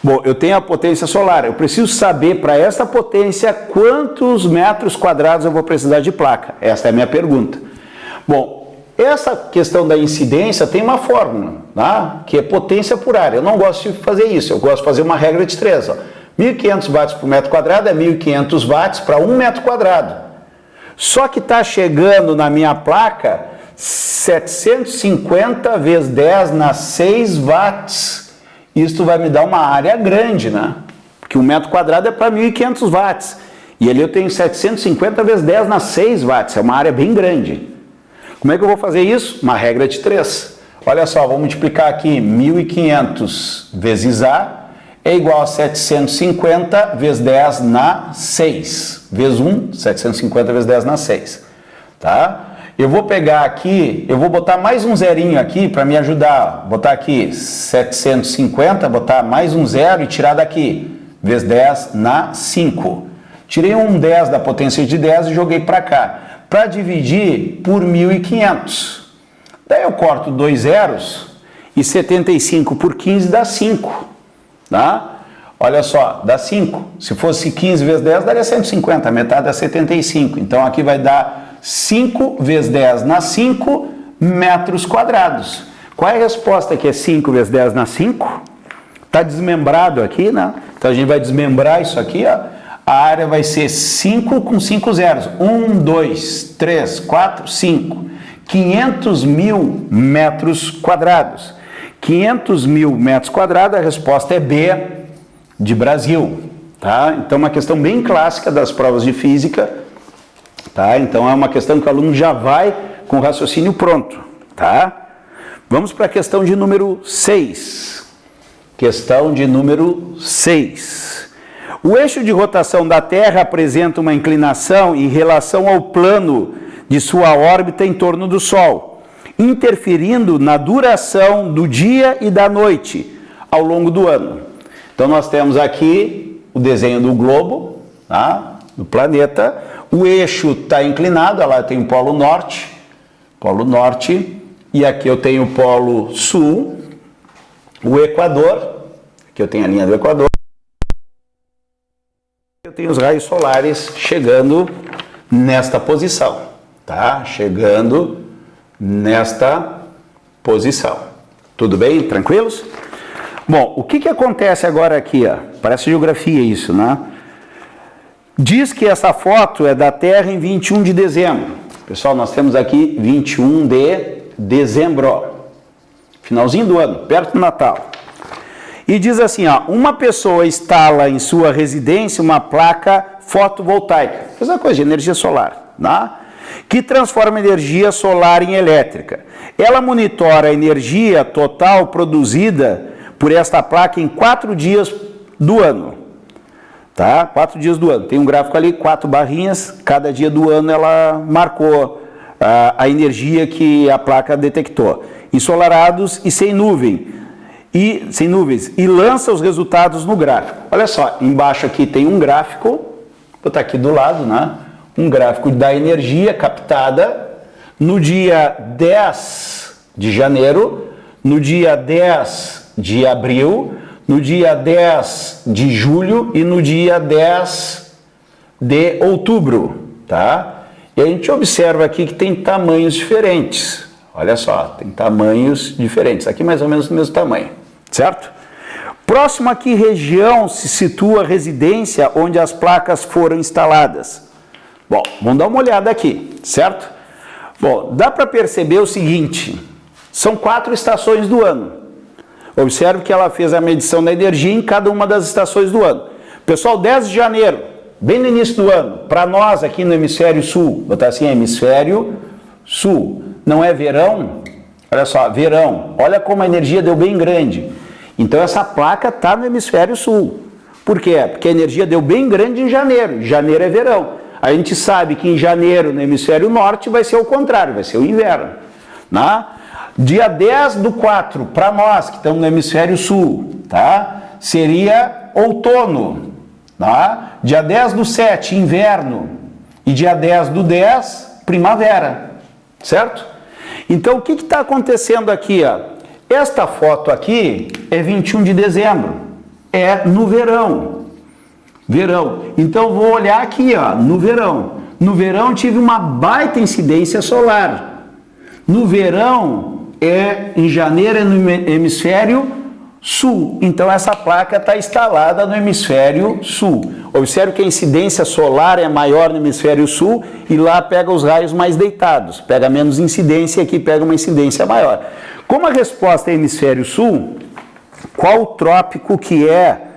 Bom, eu tenho a potência solar, eu preciso saber para essa potência quantos metros quadrados eu vou precisar de placa. Essa é a minha pergunta. Bom, essa questão da incidência tem uma fórmula, tá? Que é potência por área. Eu não gosto de fazer isso, eu gosto de fazer uma regra de 3, ó. 1.500 watts por metro quadrado é 1.500 watts para 1 metro quadrado. Só que está chegando na minha placa 750 vezes 10 na 6 watts. Isso vai me dar uma área grande, né? Porque 1 metro quadrado é para 1.500 watts. E ali eu tenho 750 vezes 10 na 6 watts. É uma área bem grande. Como é que eu vou fazer isso? Uma regra de 3. Olha só, vou multiplicar aqui 1.500 vezes A é igual a 750 vezes 10 na 6. Vezes 1, 750 vezes 10 na 6. Tá? Eu vou pegar aqui, eu vou botar mais um zerinho aqui para me ajudar. Botar aqui 750, botar mais um zero e tirar daqui. Vezes 10 na 5. Tirei um 10 da potência de 10 e joguei para cá. Para dividir por 1.500. Daí eu corto 2 zeros e 75 por 15 dá 5. Tá? Olha só, dá 5. Se fosse 15 vezes 10, daria 150, a metade é 75. Então aqui vai dar 5 vezes 10 na 5 metros quadrados. Qual é a resposta que é 5 vezes 10 na 5? Está desmembrado aqui, né? Então a gente vai desmembrar isso aqui, ó. A área vai ser 5 com 5 zeros. 1, 2, 3, 4, 5. 500 mil metros quadrados. 500 mil metros quadrados, a resposta é B, de Brasil. Tá? Então, uma questão bem clássica das provas de física. Tá? Então, é uma questão que o aluno já vai com o raciocínio pronto. Tá? Vamos para a questão de número 6. Questão de número 6. O eixo de rotação da Terra apresenta uma inclinação em relação ao plano de sua órbita em torno do Sol, interferindo na duração do dia e da noite ao longo do ano. Então nós temos aqui o desenho do globo, tá? Do planeta. O eixo está inclinado, lá tem o polo norte, e aqui eu tenho o polo sul, o Equador, aqui eu tenho a linha do Equador. Eu tenho os raios solares chegando nesta posição, tá? Chegando nesta posição. Tudo bem? Tranquilos? Bom, o que acontece agora aqui, ó? Parece geografia isso, né? Diz que essa foto é da Terra em 21 de dezembro. Pessoal, nós temos aqui 21 de dezembro. Finalzinho do ano, perto do Natal. E diz assim, ó, uma pessoa instala em sua residência uma placa fotovoltaica, essa coisa de energia solar, né? Que transforma energia solar em elétrica. Ela monitora a energia total produzida por esta placa em 4 dias do ano. Tá? 4 dias do ano. Tem um gráfico ali, 4 barrinhas, cada dia do ano ela marcou a energia que a placa detectou. Ensolarados e sem nuvens, e lança os resultados no gráfico. Olha só, embaixo aqui tem um gráfico, vou botar aqui do lado, né? Um gráfico da energia captada no dia 10 de janeiro, no dia 10 de abril, no dia 10 de julho e no dia 10 de outubro, tá? E a gente observa aqui que tem tamanhos diferentes. Olha só, tem tamanhos diferentes. Aqui mais ou menos do mesmo tamanho, certo? Próximo a que região se situa a residência onde as placas foram instaladas? Bom, vamos dar uma olhada aqui, certo? Bom, dá para perceber o seguinte, são 4 estações do ano. Observe que ela fez a medição da energia em cada uma das estações do ano. Pessoal, 10 de janeiro, bem no início do ano, para nós aqui no hemisfério sul, vou botar assim, hemisfério sul, não é verão? Olha só, verão, olha como a energia deu bem grande. Então essa placa está no hemisfério sul. Por quê? Porque a energia deu bem grande em janeiro, janeiro é verão. A gente sabe que em janeiro, no hemisfério norte, vai ser o contrário, vai ser o inverno. Né? Dia 10 do 4, para nós que estamos no hemisfério sul, tá? Seria outono. Tá? Dia 10 do 7, inverno. E dia 10 do 10, primavera. Certo? Então, o que está acontecendo aqui? Ó? Esta foto aqui é 21 de dezembro. É no verão. Verão. Então, vou olhar aqui, ó, no verão. No verão, tive uma baita incidência solar. No verão, em janeiro, é no hemisfério sul. Então, essa placa está instalada no hemisfério sul. Observe que a incidência solar é maior no hemisfério sul e lá pega os raios mais deitados. Pega menos incidência e aqui pega uma incidência maior. Como a resposta é hemisfério sul, qual o trópico que é?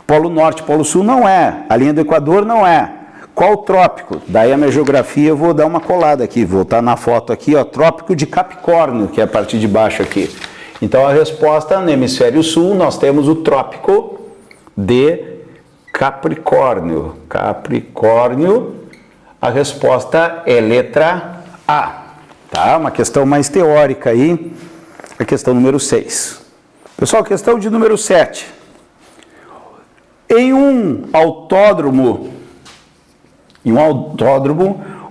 Polo Norte, Polo Sul não é. A linha do Equador não é. Qual o trópico? Daí a minha geografia eu vou dar uma colada aqui. Vou estar na foto aqui, ó, trópico de Capricórnio, que é a parte de baixo aqui. Então a resposta no hemisfério sul nós temos o trópico de Capricórnio. Capricórnio, a resposta é letra A. Tá? Uma questão mais teórica aí, a questão número 6. Pessoal, questão de número 7. Em um autódromo,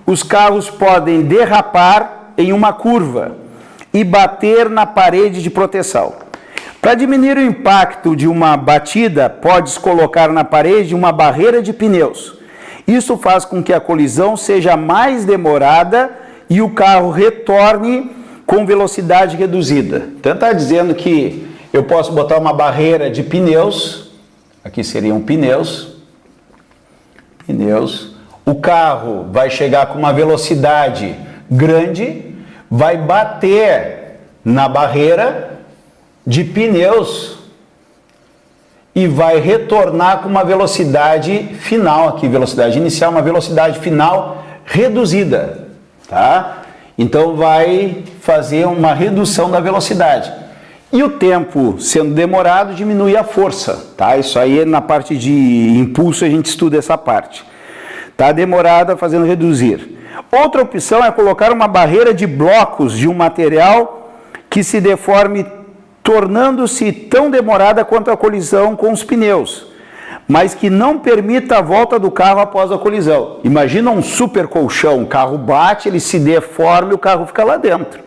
os carros podem derrapar em uma curva e bater na parede de proteção. Para diminuir o impacto de uma batida, podes colocar na parede uma barreira de pneus. Isso faz com que a colisão seja mais demorada e o carro retorne com velocidade reduzida. Então está dizendo que eu posso botar uma barreira de pneus, aqui seriam pneus, o carro vai chegar com uma velocidade grande, vai bater na barreira de pneus e vai retornar com uma velocidade final, aqui velocidade inicial, uma velocidade final reduzida, tá? Então vai fazer uma redução da velocidade. E o tempo sendo demorado diminui a força, tá? Isso aí na parte de impulso a gente estuda essa parte. Tá demorada fazendo reduzir. Outra opção é colocar uma barreira de blocos de um material que se deforme, tornando-se tão demorada quanto a colisão com os pneus, mas que não permita a volta do carro após a colisão. Imagina um super colchão, o carro bate, ele se deforma e o carro fica lá dentro.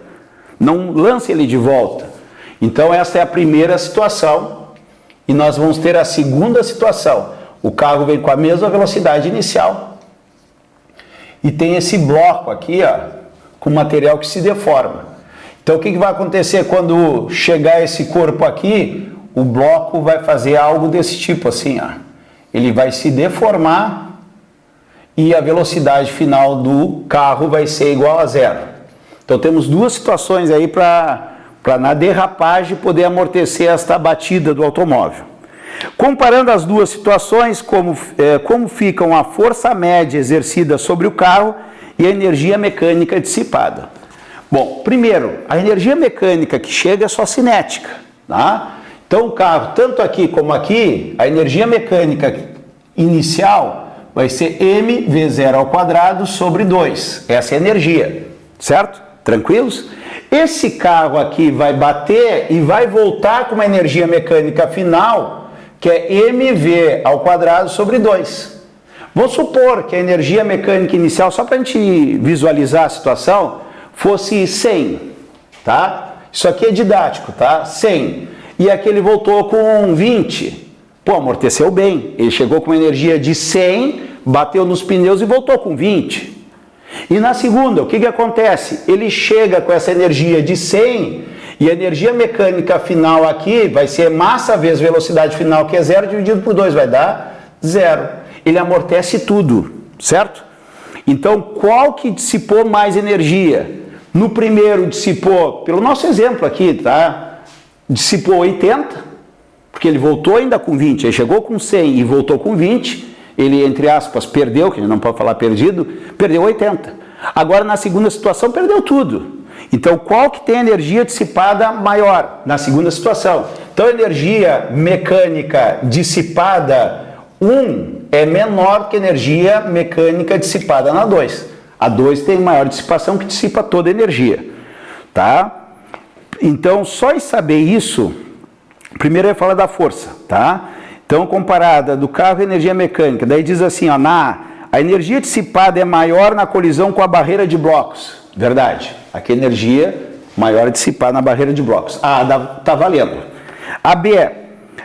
Não lance ele de volta. Então essa é a primeira situação e nós vamos ter a segunda situação. O carro vem com a mesma velocidade inicial e tem esse bloco aqui, ó, com material que se deforma. Então o que vai acontecer quando chegar esse corpo aqui? O bloco vai fazer algo desse tipo assim, ó. Ele vai se deformar e a velocidade final do carro vai ser igual a zero. Então temos duas situações aí para na derrapagem poder amortecer esta batida do automóvel. Comparando as duas situações, como ficam a força média exercida sobre o carro e a energia mecânica dissipada. Bom, primeiro, a energia mecânica que chega é só cinética, tá? Então o carro, tanto aqui como aqui, a energia mecânica inicial vai ser mv0² sobre 2. Essa é a energia, certo? Tranquilos? Esse carro aqui vai bater e vai voltar com uma energia mecânica final, que é mv² sobre 2. Vamos supor que a energia mecânica inicial, só para a gente visualizar a situação, fosse 100, tá? Isso aqui é didático, tá? 100. E aqui ele voltou com 20. Pô, amorteceu bem. Ele chegou com uma energia de 100, bateu nos pneus e voltou com 20. E na segunda, o que acontece? Ele chega com essa energia de 100 e a energia mecânica final aqui vai ser massa vezes velocidade final, que é 0, dividido por 2, vai dar 0. Ele amortece tudo, certo? Então, qual que dissipou mais energia? No primeiro dissipou, pelo nosso exemplo aqui, tá? Dissipou 80, porque ele voltou ainda com 20, ele chegou com 100 e voltou com 20, ele, entre aspas, perdeu, que a gente não pode falar perdido, perdeu 80. Agora, na segunda situação, perdeu tudo. Então, qual que tem energia dissipada maior? Na segunda situação. Então, a energia mecânica dissipada 1 é menor que a energia mecânica dissipada na 2. A 2 tem maior dissipação, que dissipa toda a energia, tá? Então, só em saber isso, primeiro eu falo da força, tá? Então, comparada do carro e energia mecânica, daí diz assim, ó, a energia dissipada é maior na colisão com a barreira de blocos. Verdade. Aqui a energia maior é dissipada na barreira de blocos. Tá valendo. A B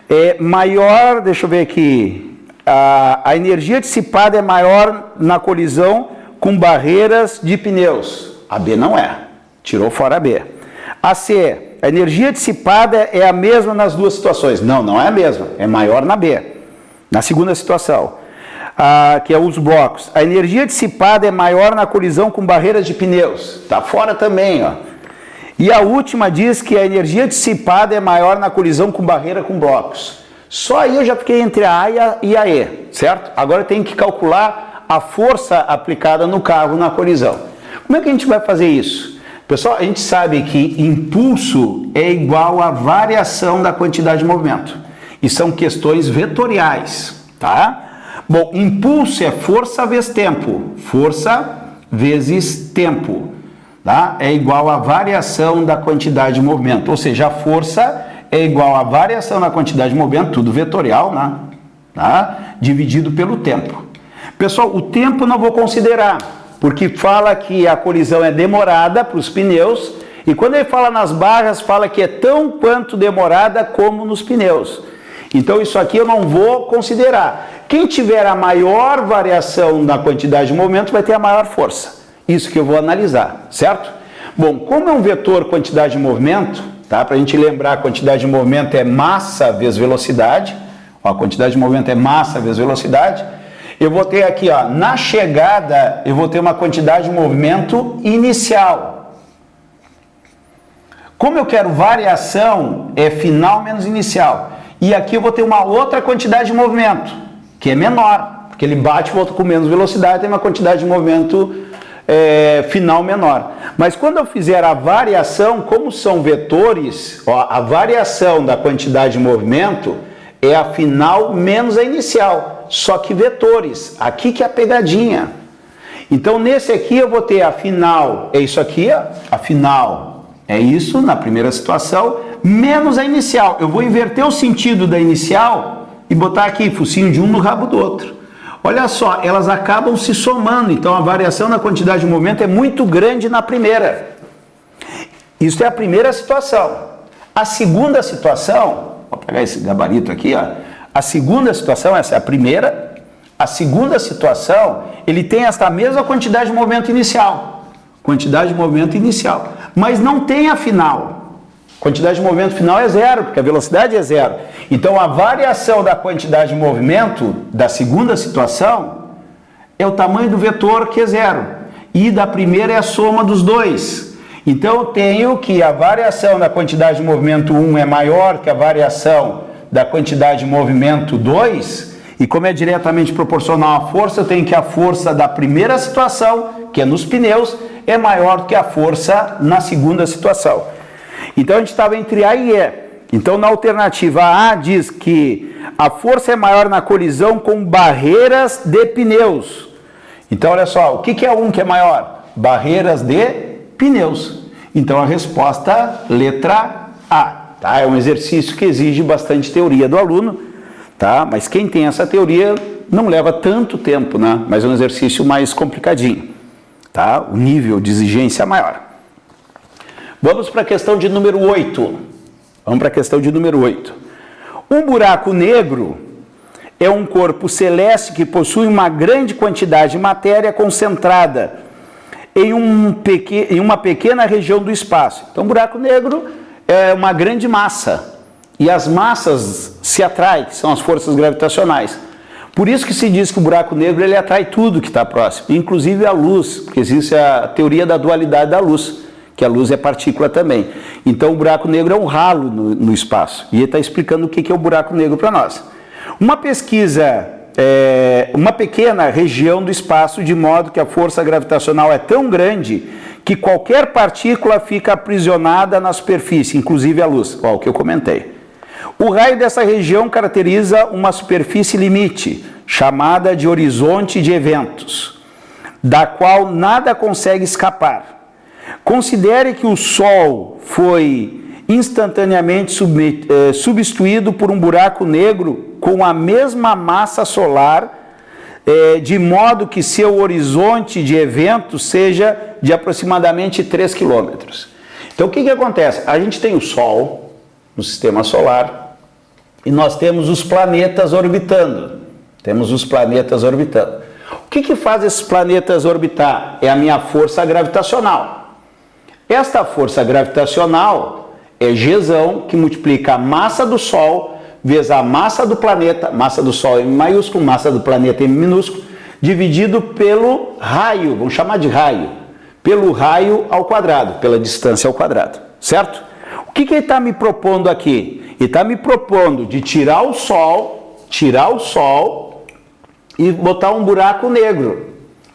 é maior, deixa eu ver aqui, a energia dissipada é maior na colisão com barreiras de pneus. A B não é. Tirou fora a B. A C, a energia dissipada é a mesma nas duas situações. Não, não é a mesma. É maior na B. Na segunda situação. Que é os blocos. A energia dissipada é maior na colisão com barreiras de pneus. Está fora também, ó. E a última diz que a energia dissipada é maior na colisão com barreira com blocos. Só aí eu já fiquei entre a A e a E, certo? Agora eu tenho que calcular a força aplicada no carro na colisão. Como é que a gente vai fazer isso? Pessoal, a gente sabe que impulso é igual à variação da quantidade de movimento. E são questões vetoriais, tá? Bom, impulso é força vezes tempo. Força vezes tempo. Tá? É igual à variação da quantidade de movimento. Ou seja, a força é igual à variação da quantidade de movimento, tudo vetorial, né? Tá? Dividido pelo tempo. Pessoal, o tempo não vou considerar, porque fala que a colisão é demorada para os pneus E quando ele fala nas barras, fala que é tão quanto demorada como nos pneus. Então isso aqui eu não vou considerar. Quem tiver a maior variação na quantidade de movimento vai ter a maior força. Isso que eu vou analisar, certo? Bom, como é um vetor quantidade de movimento, tá? Para a gente lembrar, a quantidade de movimento é massa vezes velocidade. Ó, a quantidade de movimento é massa vezes velocidade. Eu vou ter aqui, ó, na chegada, eu vou ter uma quantidade de movimento inicial. Como eu quero variação, é final menos inicial. E aqui eu vou ter uma outra quantidade de movimento, que é menor, porque ele bate e volta com menos velocidade, tem uma quantidade de movimento final menor. Mas quando eu fizer a variação, como são vetores, ó, a variação da quantidade de movimento é a final menos a inicial, só que vetores. Aqui que é a pegadinha. Então nesse aqui eu vou ter a final, é isso aqui, ó, a final é isso na primeira situação, menos a inicial. Eu vou inverter o sentido da inicial e botar aqui focinho de um no rabo do outro. Olha só, elas acabam se somando, então a variação na quantidade de movimento é muito grande na primeira. Isso é a primeira situação. A segunda situação, vou pegar esse gabarito aqui, ó. A segunda situação, essa é a primeira. A segunda situação, ele tem esta mesma quantidade de movimento inicial. Quantidade de movimento inicial. Mas não tem a final. Quantidade de movimento final é zero, porque a velocidade é zero. Então a variação da quantidade de movimento da segunda situação é o tamanho do vetor, que é zero. E da primeira é a soma dos dois. Então eu tenho que a variação da quantidade de movimento 1 é maior que a variação da quantidade de movimento 2. E como é diretamente proporcional à força, eu tenho que a força da primeira situação, que é nos pneus, é maior do que a força na segunda situação. Então a gente estava entre A e E. Então na alternativa A diz que a força é maior na colisão com barreiras de pneus. Então olha só, o que é um que é maior? Barreiras de pneus. Então a resposta, letra A. Tá? É um exercício que exige bastante teoria do aluno, tá? Mas quem tem essa teoria não leva tanto tempo, né? Mas é um exercício mais complicadinho. Tá? O nível de exigência é maior. Vamos para a questão de número 8. Vamos para a questão de número 8. Um buraco negro é um corpo celeste que possui uma grande quantidade de matéria concentrada em uma pequena região do espaço. Então, um buraco negro é uma grande massa. E as massas se atraem, que são as forças gravitacionais. Por isso que se diz que o buraco negro ele atrai tudo que está próximo, inclusive a luz, porque existe a teoria da dualidade da luz, que a luz é partícula também. Então o buraco negro é um ralo no espaço. E ele está explicando o que é o buraco negro para nós. Uma pesquisa, uma pequena região do espaço, de modo que a força gravitacional é tão grande que qualquer partícula fica aprisionada na superfície, inclusive a luz, ó, o que eu comentei. O raio dessa região caracteriza uma superfície limite, chamada de horizonte de eventos, da qual nada consegue escapar. Considere que o Sol foi instantaneamente substituído por um buraco negro com a mesma massa solar, de modo que seu horizonte de eventos seja de aproximadamente 3 km. Então o que acontece? A gente tem o Sol no sistema solar e nós temos os planetas orbitando. O que faz esses planetas orbitar? É a minha força gravitacional. Esta força gravitacional é Gzão, que multiplica a massa do Sol vezes a massa do planeta, massa do Sol em maiúsculo, massa do planeta em minúsculo, dividido pelo raio, vamos chamar de raio, pelo raio ao quadrado, pela distância ao quadrado, certo? O que ele está me propondo aqui? Ele está me propondo de tirar o Sol e botar um buraco negro,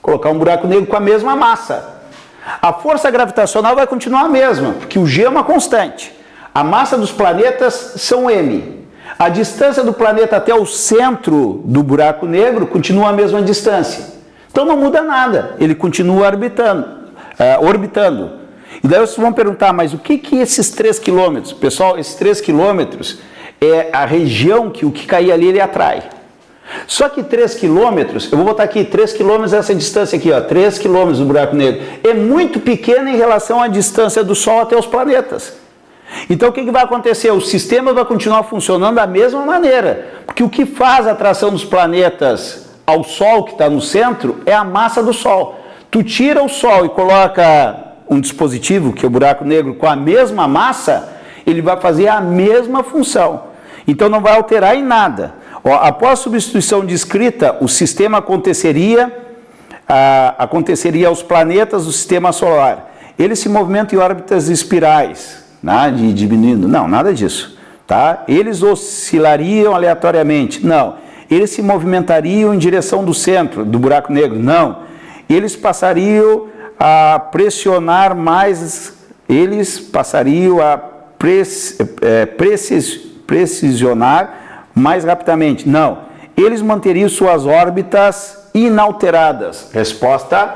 colocar um buraco negro com a mesma massa. A força gravitacional vai continuar a mesma, porque o G é uma constante. A massa dos planetas são M. A distância do planeta até o centro do buraco negro continua a mesma distância. Então não muda nada, ele continua orbitando. E daí vocês vão perguntar, mas o que esses 3 quilômetros? Pessoal, esses 3 quilômetros é a região que o que cair ali ele atrai. Só que 3 quilômetros, eu vou botar aqui, 3 quilômetros essa distância aqui, ó, 3 quilômetros do buraco negro, é muito pequena em relação à distância do Sol até os planetas. Então o que vai acontecer? O sistema vai continuar funcionando da mesma maneira, porque o que faz a atração dos planetas ao Sol que está no centro é a massa do Sol. Tu tira o Sol e coloca um dispositivo, que é o buraco negro, com a mesma massa, ele vai fazer a mesma função. Então não vai alterar em nada. Ó, após a substituição descrita, o sistema aconteceria aos planetas do sistema solar. Eles se movimentam em órbitas espirais, né, diminuindo. Não, nada disso. Tá? Eles oscilariam aleatoriamente. Não. Eles se movimentariam em direção do centro, do buraco negro. Não. Eles passariam a pressionar mais, eles passariam a precisionar mais rapidamente. Não. Eles manteriam suas órbitas inalteradas. Resposta,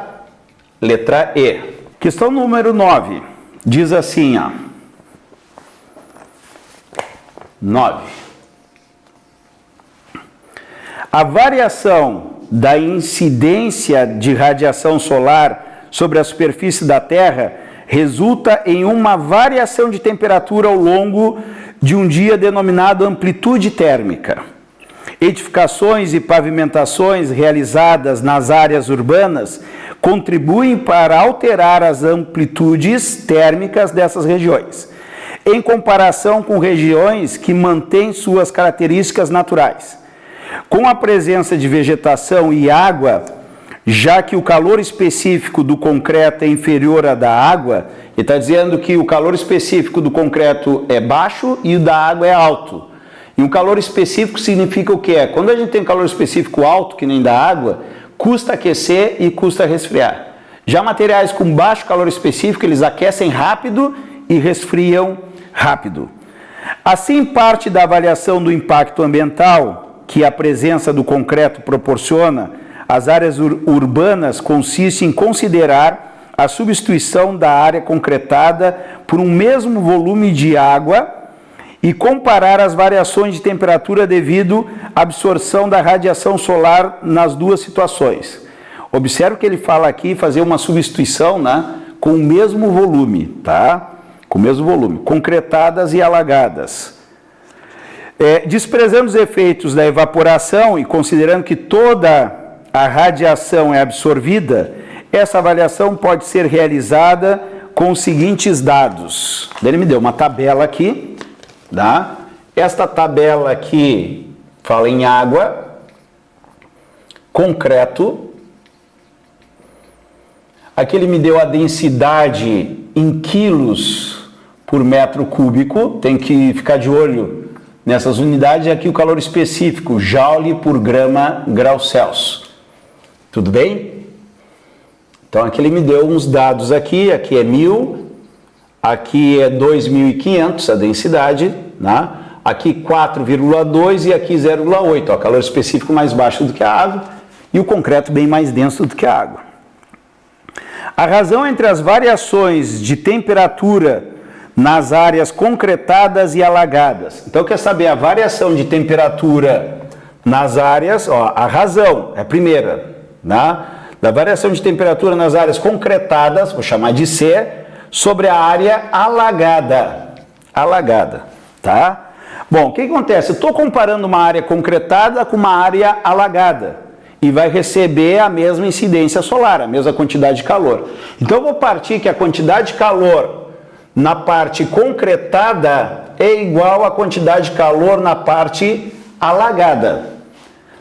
letra E. Questão número 9. Diz assim, ó. 9. A variação da incidência de radiação solar sobre a superfície da Terra resulta em uma variação de temperatura ao longo de um dia denominado amplitude térmica. Edificações e pavimentações realizadas nas áreas urbanas contribuem para alterar as amplitudes térmicas dessas regiões, em comparação com regiões que mantêm suas características naturais. Com a presença de vegetação e água, já que o calor específico do concreto é inferior ao da água, ele está dizendo que o calor específico do concreto é baixo e o da água é alto. E um calor específico significa o quê? Quando a gente tem calor específico alto, que nem da água, custa aquecer e custa resfriar. Já materiais com baixo calor específico, eles aquecem rápido e resfriam rápido. Assim, parte da avaliação do impacto ambiental que a presença do concreto proporciona às áreas urbanas consiste em considerar a substituição da área concretada por um mesmo volume de água e comparar as variações de temperatura devido à absorção da radiação solar nas duas situações. Observe que ele fala aqui fazer uma substituição, né, com o mesmo volume, tá? Com o mesmo volume, concretadas e alagadas. Desprezando os efeitos da evaporação e considerando que toda a radiação é absorvida, essa avaliação pode ser realizada com os seguintes dados. Ele me deu uma tabela aqui, tá? Esta tabela aqui fala em água, concreto. Aqui ele me deu a densidade em quilos por metro cúbico, tem que ficar de olho nessas unidades. Aqui o calor específico, joule por grama grau Celsius. Tudo bem? Então aqui ele me deu uns dados aqui é 1000, aqui é 2500 a densidade, né? Aqui 4,2 e aqui 0,8, ó, calor específico mais baixo do que a água e o concreto bem mais denso do que a água. A razão entre as variações de temperatura nas áreas concretadas e alagadas. Então quer saber a variação de temperatura nas áreas, ó, a razão é a primeira, né? Da variação de temperatura nas áreas concretadas, vou chamar de C, sobre a área alagada. Alagada, tá? Bom, o que acontece? Eu estou comparando uma área concretada com uma área alagada e vai receber a mesma incidência solar, a mesma quantidade de calor. Então eu vou partir que a quantidade de calor na parte concretada é igual à quantidade de calor na parte alagada.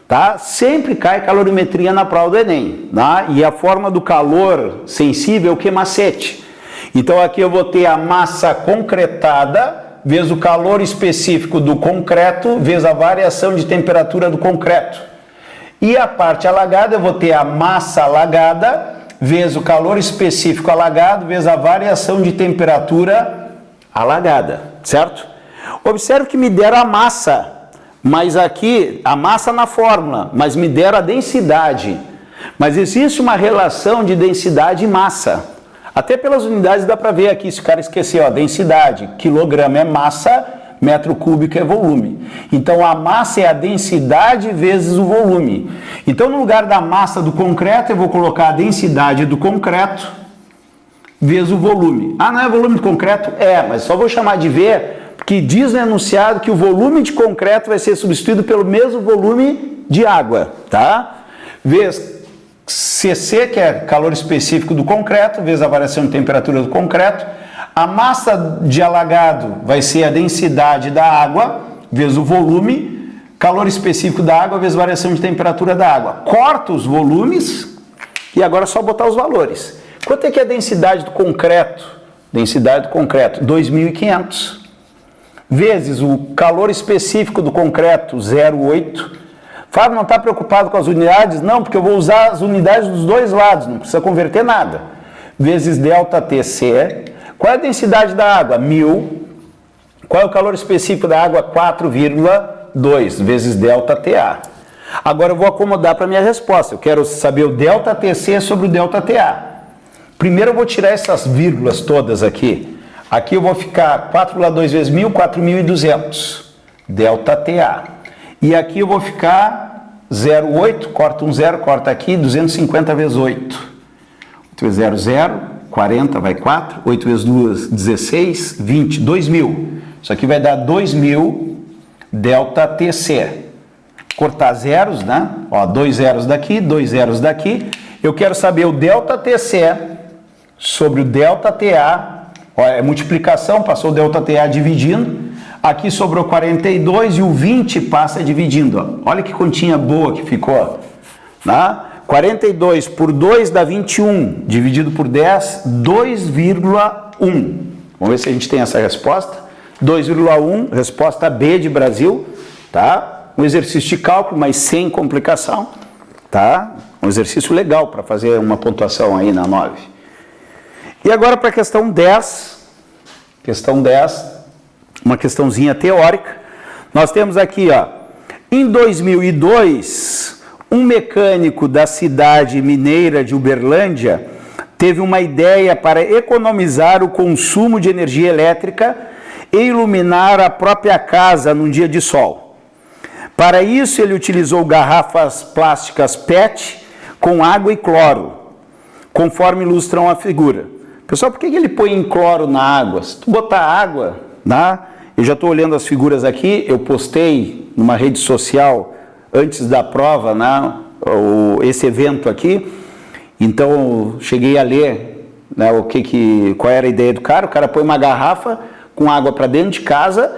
Tá? Sempre cai calorimetria na prova do Enem, tá? E a forma do calor sensível é o que? Macete. Então aqui eu vou ter a massa concretada vezes o calor específico do concreto vezes a variação de temperatura do concreto. E a parte alagada eu vou ter a massa alagada vezes o calor específico alagado vezes a variação de temperatura alagada, certo? Observe que me deram a massa. Mas aqui, a massa na fórmula, mas me deram a densidade. Mas existe uma relação de densidade e massa. Até pelas unidades dá para ver aqui, se o cara esqueceu, a densidade, quilograma é massa, metro cúbico é volume. Então a massa é a densidade vezes o volume. Então no lugar da massa do concreto eu vou colocar a densidade do concreto vezes o volume. Ah, não é volume de concreto? É, mas só vou chamar de V, porque diz no enunciado que o volume de concreto vai ser substituído pelo mesmo volume de água, tá? Vezes CC, que é calor específico do concreto, vezes a variação de temperatura do concreto. A massa de alagado vai ser a densidade da água, vezes o volume, calor específico da água, vezes variação de temperatura da água. Corta os volumes e agora é só botar os valores. Quanto é que é a densidade do concreto? Densidade do concreto, 2.500. Vezes o calor específico do concreto, 0,8. Fábio, não está preocupado com as unidades? Não, porque eu vou usar as unidades dos dois lados, não precisa converter nada. Vezes ΔTC. Qual é a densidade da água? 1.000. Qual é o calor específico da água? 4,2 vezes ΔTA. Agora eu vou acomodar para a minha resposta. Eu quero saber o ΔTC sobre o ΔTA. Primeiro eu vou tirar essas vírgulas todas aqui. Aqui eu vou ficar 4,2 vezes 1.000, 4.200. ΔTA. E aqui eu vou ficar 0,8, corta um zero, corta aqui, 250 vezes 8. 8 vezes 0, 0, 40, vai 4, 8 vezes 2, 16, 20, 2.000. Isso aqui vai dar 2.000 ΔTC. Cortar zeros, né? Ó, 2 zeros daqui, 2 zeros daqui. Eu quero saber o ΔTC sobre o ΔTA. Ó, é multiplicação, passou o ΔTA dividindo. Aqui sobrou 42 e o 20 passa dividindo. Ó. Olha que continha boa que ficou. Né? 42 por 2 dá 21, dividido por 10, 2,1. Vamos ver se a gente tem essa resposta. 2,1, resposta B de Brasil. Tá? Um exercício de cálculo, mas sem complicação. Tá? Um exercício legal para fazer uma pontuação aí na 9. E agora para a questão 10. Questão 10. Uma questãozinha teórica. Nós temos aqui, ó, em 2002, um mecânico da cidade mineira de Uberlândia teve uma ideia para economizar o consumo de energia elétrica e iluminar a própria casa num dia de sol. Para isso, ele utilizou garrafas plásticas PET com água e cloro, conforme ilustram a figura. Pessoal, por que ele põe cloro na água? Se tu botar água, né? Eu já estou olhando as figuras aqui, eu postei numa rede social antes da prova, né, esse evento aqui, então cheguei a ler, né, qual era a ideia do cara. O cara põe uma garrafa com água para dentro de casa,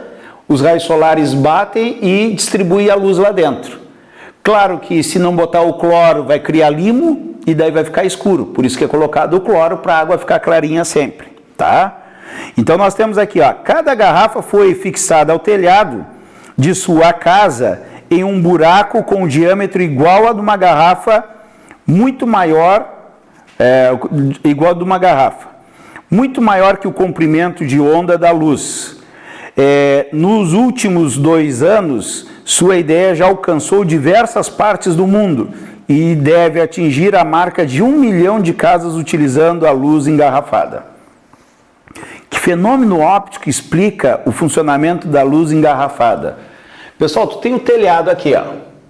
os raios solares batem e distribui a luz lá dentro. Claro que se não botar o cloro vai criar limo e daí vai ficar escuro, por isso que é colocado o cloro para a água ficar clarinha sempre, tá? Então nós temos aqui, ó, cada garrafa foi fixada ao telhado de sua casa em um buraco com diâmetro igual a de uma garrafa muito maior, igual a de uma garrafa, muito maior que o comprimento de onda da luz. Nos últimos 2 anos, sua ideia já alcançou diversas partes do mundo e deve atingir a marca de 1 milhão de casas utilizando a luz engarrafada. Que fenômeno óptico explica o funcionamento da luz engarrafada? Pessoal, tu tem o telhado aqui, ó.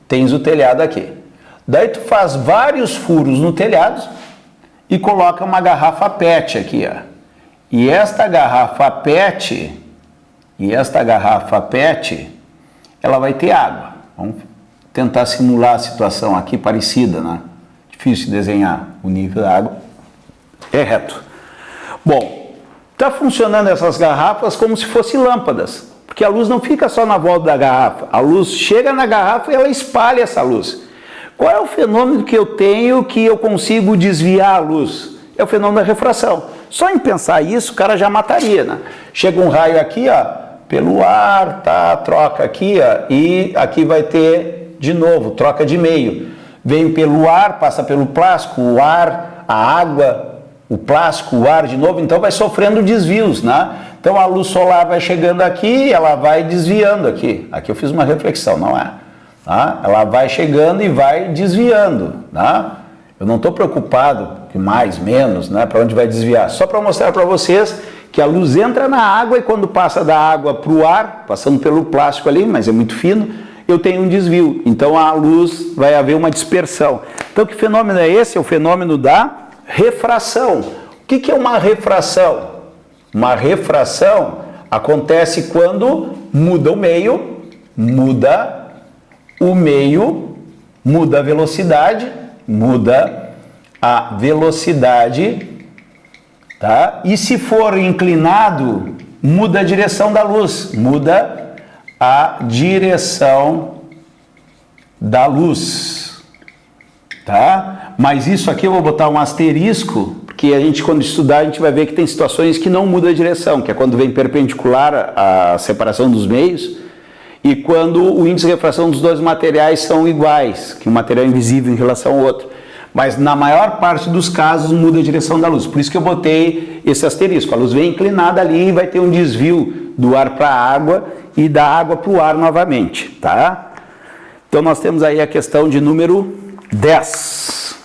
Tens o telhado aqui. Daí tu faz vários furos no telhado e coloca uma garrafa PET aqui, ó. E esta garrafa PET, ela vai ter água. Vamos tentar simular a situação aqui parecida, né? Difícil de desenhar o nível da água. É reto. Bom, está funcionando essas garrafas como se fossem lâmpadas, porque a luz não fica só na volta da garrafa, a luz chega na garrafa e ela espalha essa luz. Qual é o fenômeno que eu tenho que eu consigo desviar a luz? É o fenômeno da refração. Só em pensar isso, o cara já mataria, né? Chega um raio aqui, ó, pelo ar, tá, troca aqui, ó, e aqui vai ter de novo, troca de meio. Veio pelo ar, passa pelo plástico, o ar, a água, o plástico, o ar de novo, então vai sofrendo desvios, né? Então a luz solar vai chegando aqui, ela vai desviando aqui. Aqui eu fiz uma reflexão, não é? Tá? Ela vai chegando e vai desviando, né? Eu não estou preocupado que mais, menos, né? Para onde vai desviar. Só para mostrar para vocês que a luz entra na água e quando passa da água para o ar, passando pelo plástico ali, mas é muito fino, eu tenho um desvio. Então a luz vai haver uma dispersão. Então que fenômeno é esse? É o fenômeno da refração. O que é uma refração? Uma refração acontece quando muda o meio, muda a velocidade, tá? E se for inclinado, muda a direção da luz, muda a direção da luz, tá? Mas isso aqui eu vou botar um asterisco, porque a gente, quando estudar, a gente vai ver que tem situações que não muda a direção, que é quando vem perpendicular a separação dos meios, e quando o índice de refração dos dois materiais são iguais, que um material é invisível em relação ao outro. Mas na maior parte dos casos muda a direção da luz. Por isso que eu botei esse asterisco. A luz vem inclinada ali e vai ter um desvio do ar para a água e da água para o ar novamente, tá? Então nós temos aí a questão de número 10.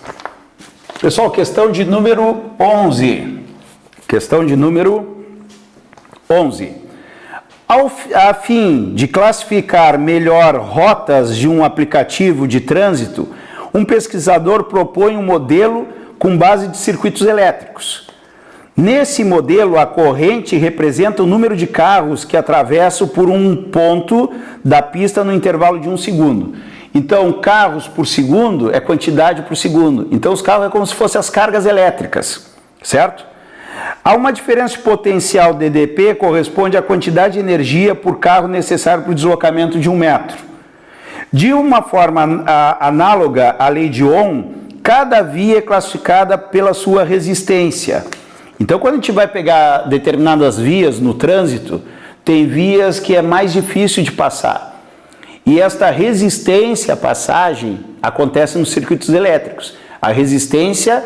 Pessoal, questão de número 11. Questão de número 11. A fim de classificar melhor rotas de um aplicativo de trânsito, um pesquisador propõe um modelo com base de circuitos elétricos. Nesse modelo, a corrente representa o número de carros que atravessam por um ponto da pista no intervalo de 1 segundo. Então, carros por segundo é quantidade por segundo. Então, os carros é como se fossem as cargas elétricas, certo? Há uma diferença de potencial DDP corresponde à quantidade de energia por carro necessário para o deslocamento de 1 metro. De uma forma análoga à lei de Ohm, cada via é classificada pela sua resistência. Então, quando a gente vai pegar determinadas vias no trânsito, tem vias que é mais difícil de passar. E esta resistência à passagem acontece nos circuitos elétricos. A resistência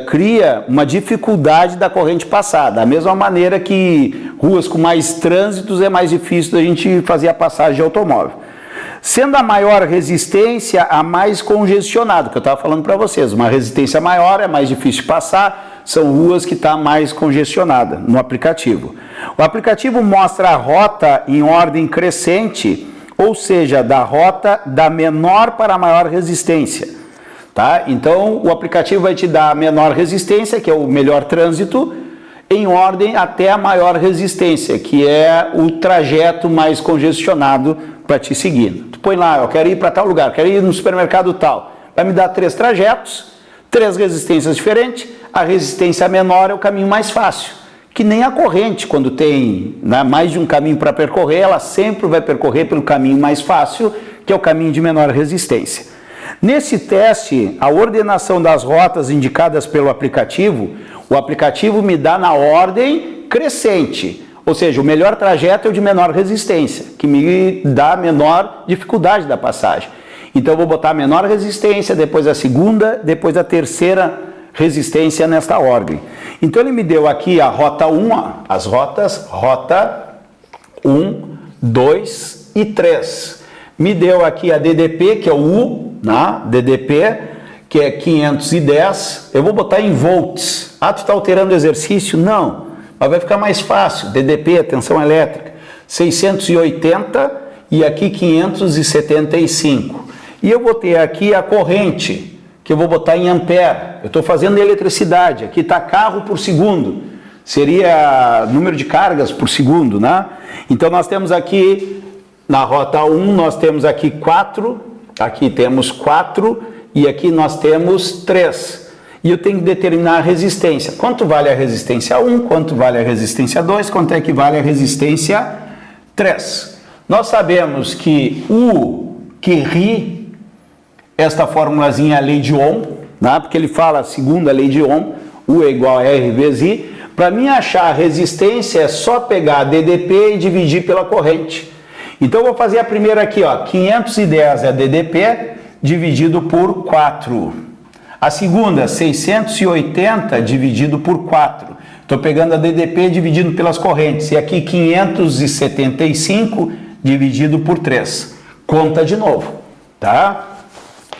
cria uma dificuldade da corrente passar. Da mesma maneira que ruas com mais trânsitos é mais difícil da gente fazer a passagem de automóvel. Sendo a maior resistência a mais congestionado, que eu estava falando para vocês, uma resistência maior é mais difícil de passar, são ruas que estão mais congestionadas no aplicativo. O aplicativo mostra a rota em ordem crescente, ou seja, da rota da menor para a maior resistência. Tá? Então, o aplicativo vai te dar a menor resistência, que é o melhor trânsito, em ordem até a maior resistência, que é o trajeto mais congestionado para te seguir. Tu põe lá, eu quero ir para tal lugar, quero ir no supermercado tal. Vai me dar 3 trajetos, 3 resistências diferentes. A resistência menor é o caminho mais fácil. Que nem a corrente, quando tem mais de um caminho para percorrer, ela sempre vai percorrer pelo caminho mais fácil, que é o caminho de menor resistência. Nesse teste, a ordenação das rotas indicadas pelo aplicativo, o aplicativo me dá na ordem crescente, ou seja, o melhor trajeto é o de menor resistência, que me dá a menor dificuldade da passagem. Então eu vou botar a menor resistência, depois a segunda, depois a terceira resistência nesta ordem. Então ele me deu aqui a rota 1, as rotas, rota 1, 2 e 3. Me deu aqui a DDP, que é o U, DDP, que é 510. Eu vou botar em volts. Ah, tu está alterando o exercício? Não, mas vai ficar mais fácil. DDP, tensão elétrica, 680 e aqui 575. E eu vou ter aqui a corrente, que eu vou botar em ampere. Eu estou fazendo eletricidade. Aqui está carro por segundo. Seria número de cargas por segundo, né? Então nós temos aqui, na rota 1, nós temos aqui 4. Aqui temos 4 e aqui nós temos 3. E eu tenho que determinar a resistência. Quanto vale a resistência 1, quanto vale a resistência 2, quanto é que vale a resistência 3. Nós sabemos que U, que ri, esta formulazinha é a lei de Ohm, né? Porque ele fala, segundo a lei de Ohm, U é igual a R vezes I. Para mim achar a resistência é só pegar a DDP e dividir pela corrente. Então eu vou fazer a primeira aqui, ó, 510 é DDP dividido por 4. A segunda, 680 dividido por 4. Estou pegando a DDP dividido pelas correntes. E aqui 575 dividido por 3. Conta de novo, tá?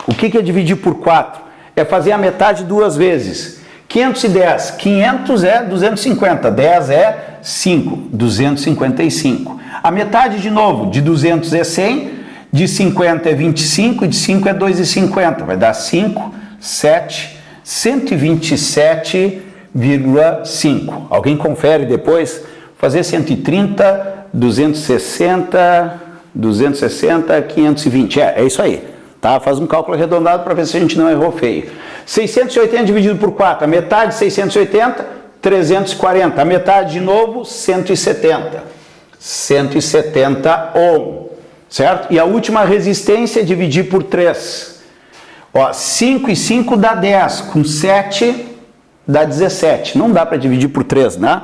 O que é dividir por 4? É fazer a metade 2 vezes. 510, 500 é 250, 10 é 5, 255. A metade, de novo, de 200 é 100, de 50 é 25, de 5 é 2,50. Vai dar 5, 7, 127,5. Alguém confere depois? Fazer 130, 260, 520. É isso aí. Tá? Faz um cálculo arredondado para ver se a gente não errou feio. 680 dividido por 4, a metade de 680, 340. A metade, de novo, 170. 170 ohm, certo? E a última resistência, dividir por 3. Ó, 5 e 5 dá 10, com 7 dá 17. Não dá para dividir por 3, né?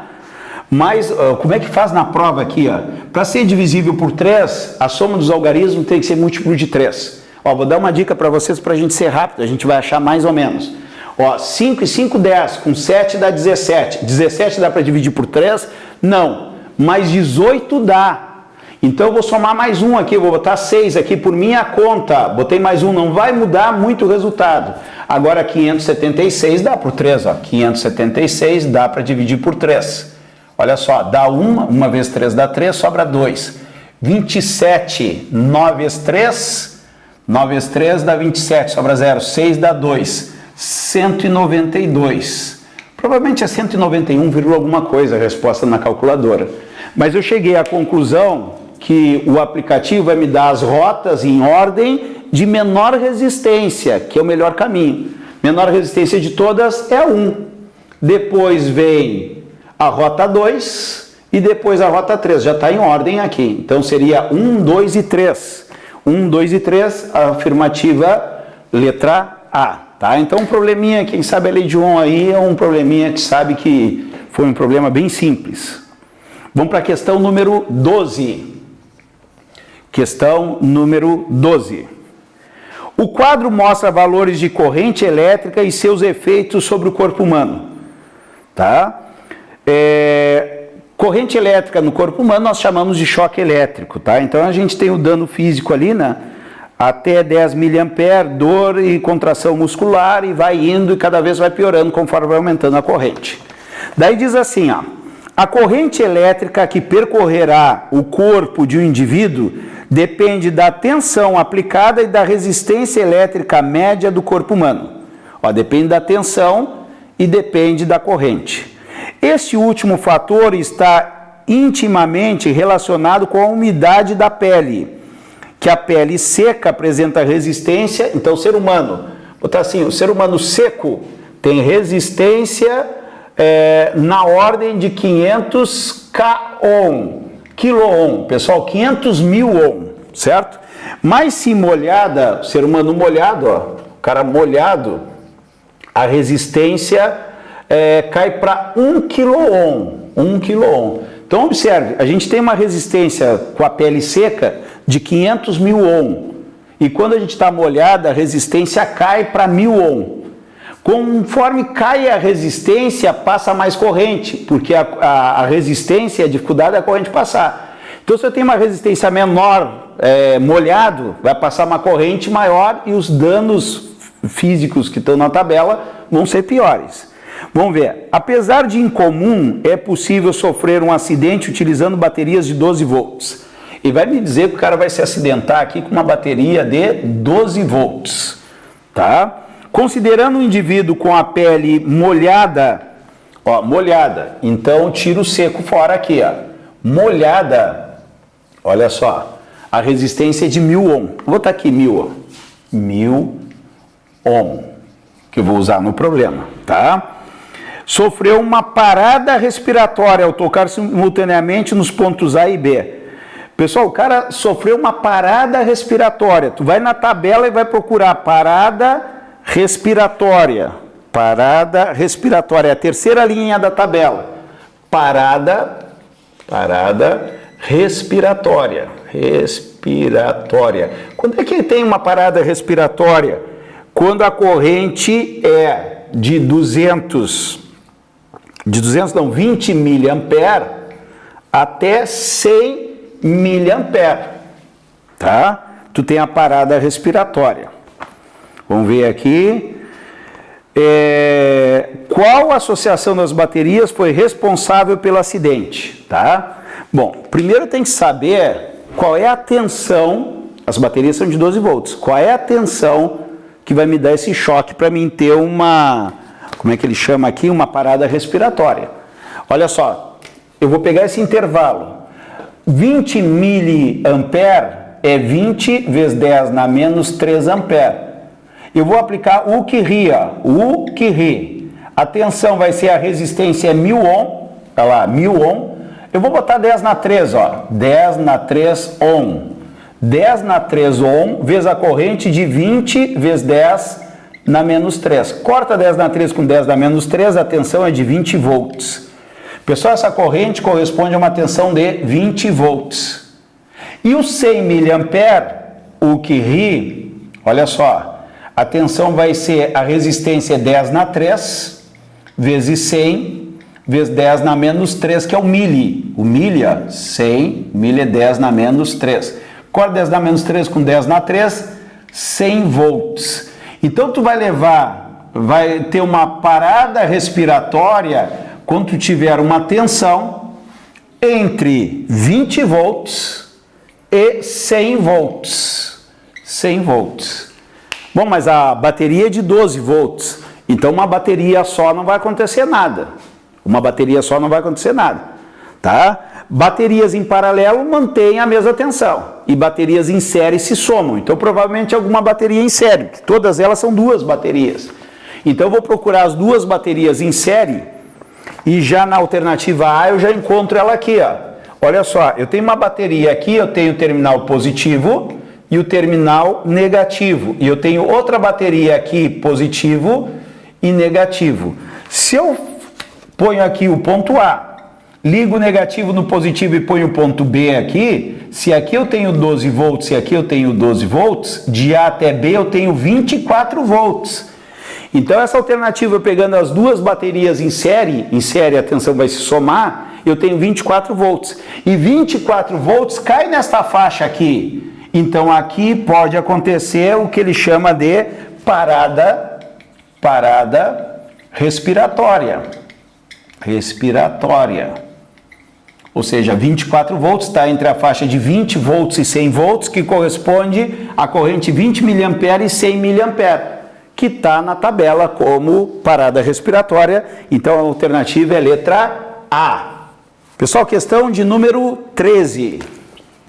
Mas como é que faz na prova aqui? Para ser divisível por 3, a soma dos algarismos tem que ser múltiplo de 3. Ó, vou dar uma dica para vocês para a gente ser rápido, a gente vai achar mais ou menos. Ó, 5 e 5, 10, com 7 dá 17. 17 dá para dividir por 3? Não, mas 18 dá. Então eu vou somar mais um aqui, eu vou botar 6 aqui por minha conta. Botei mais um, não vai mudar muito o resultado. Agora 576 dá por 3, ó. 576 dá para dividir por 3. Olha só, dá 1 vezes 3 dá 3, sobra 2. 27, 9 vezes 3, 9 vezes 3 dá 27, sobra 0. 6 dá 2, 192. Provavelmente é 191, alguma coisa a resposta na calculadora. Mas eu cheguei à conclusão que o aplicativo vai me dar as rotas em ordem de menor resistência, que é o melhor caminho. Menor resistência de todas é 1. Depois vem a rota 2 e depois a rota 3. Já está em ordem aqui. Então seria 1, 2 e 3. 1, 2 e 3, a afirmativa letra A. Tá? Então um probleminha, quem sabe a lei de Ohm aí é um probleminha que sabe que foi um problema bem simples. Vamos para a questão número 12. Questão número 12. O quadro mostra valores de corrente elétrica e seus efeitos sobre o corpo humano. Tá? Corrente elétrica no corpo humano nós chamamos de choque elétrico. Tá? Então a gente tem o dano físico ali, né? Até 10 mA, dor e contração muscular, e vai indo e cada vez vai piorando conforme vai aumentando a corrente. Daí diz assim, ó, a corrente elétrica que percorrerá o corpo de um indivíduo depende da tensão aplicada e da resistência elétrica média do corpo humano. Ó, depende da tensão e depende da corrente. Este último fator está intimamente relacionado com a umidade da pele, que a pele seca apresenta resistência. Então o ser humano, vou botar assim, o ser humano seco tem resistência na ordem de 500 quilo-ohm, pessoal, 500 mil ohm, certo? Mas se molhada, o ser humano molhado, ó, o cara molhado, a resistência cai para 1 quilo-ohm, 1 quilo-ohm. Então observe, a gente tem uma resistência com a pele seca de 500 mil ohm, e quando a gente está molhada, a resistência cai para 1000 ohm. Conforme cai a resistência, passa mais corrente, porque a resistência, a dificuldade é a corrente passar. Então se eu tenho uma resistência menor, molhado, vai passar uma corrente maior e os danos físicos que estão na tabela vão ser piores. Vamos ver, apesar de incomum, é possível sofrer um acidente utilizando baterias de 12 volts. E vai me dizer que o cara vai se acidentar aqui com uma bateria de 12 volts, tá? Considerando um indivíduo com a pele molhada, ó, molhada, então tiro o seco fora aqui, ó, molhada, olha só, a resistência é de 1000 ohm, vou botar aqui 1000, ó, 1000 ohm, que eu vou usar no problema, tá? Sofreu uma parada respiratória ao tocar simultaneamente nos pontos A e B. Pessoal, o cara sofreu uma parada respiratória. Tu vai na tabela e vai procurar parada respiratória. Parada respiratória, é a terceira linha da tabela. Parada respiratória. Respiratória. Quando é que tem uma parada respiratória? Quando a corrente é de 20 mA até 100 mA, tá? Tu tem a parada respiratória. Vamos ver aqui. Qual associação das baterias foi responsável pelo acidente? Tá? Bom, primeiro tem que saber qual é a tensão, as baterias são de 12 volts, qual é a tensão que vai me dar esse choque para mim ter uma, como é que ele chama aqui, uma parada respiratória. Olha só, eu vou pegar esse intervalo, 20 miliampere é 20 vezes 10 na menos 3 ampere. Eu vou aplicar o que ri, o que ri. A tensão vai ser a resistência 1000 ohm, olha lá, 1000 ohm. Eu vou botar 10 na 3, ó, 10 na 3 ohm. 10 na 3 ohm vezes a corrente de 20 vezes 10 na menos 3. Corta 10 na 3 com 10 na menos 3, a tensão é de 20 volts. Pessoal, essa corrente corresponde a uma tensão de 20 volts. E o 100 miliampere, o que ri, olha só, a tensão vai ser a resistência 10 na 3 vezes 100 vezes 10 na menos 3, que é o milli. O milha, 100, milha é 10 na menos 3. Corta 10 na menos 3 com 10 na 3, 100 volts. Então tu vai ter uma parada respiratória quando tu tiver uma tensão entre 20 volts e 100 volts. 100 volts. Bom, mas a bateria é de 12 volts, então uma bateria só não vai acontecer nada. Uma bateria só não vai acontecer nada, tá? Baterias em paralelo mantêm a mesma tensão e baterias em série se somam. Então, provavelmente alguma bateria em série, que todas elas são duas baterias. Então, eu vou procurar as duas baterias em série e já na alternativa A eu já encontro ela aqui, ó. Olha só, eu tenho uma bateria aqui, eu tenho o terminal positivo e o terminal negativo. E eu tenho outra bateria aqui, positivo e negativo. Se eu ponho aqui o ponto A, ligo o negativo no positivo e ponho o ponto B aqui, se aqui eu tenho 12 volts e aqui eu tenho 12 volts, de A até B eu tenho 24 volts. Então essa alternativa, pegando as duas baterias em série a tensão vai se somar, eu tenho 24 volts. E 24 volts cai nesta faixa aqui. Então aqui pode acontecer o que ele chama de parada respiratória. Ou seja, 24 volts está entre a faixa de 20 volts e 100 volts, que corresponde à corrente 20 miliampere e 100 miliampere, que está na tabela como parada respiratória. Então a alternativa é a letra A. Pessoal, questão de número 13.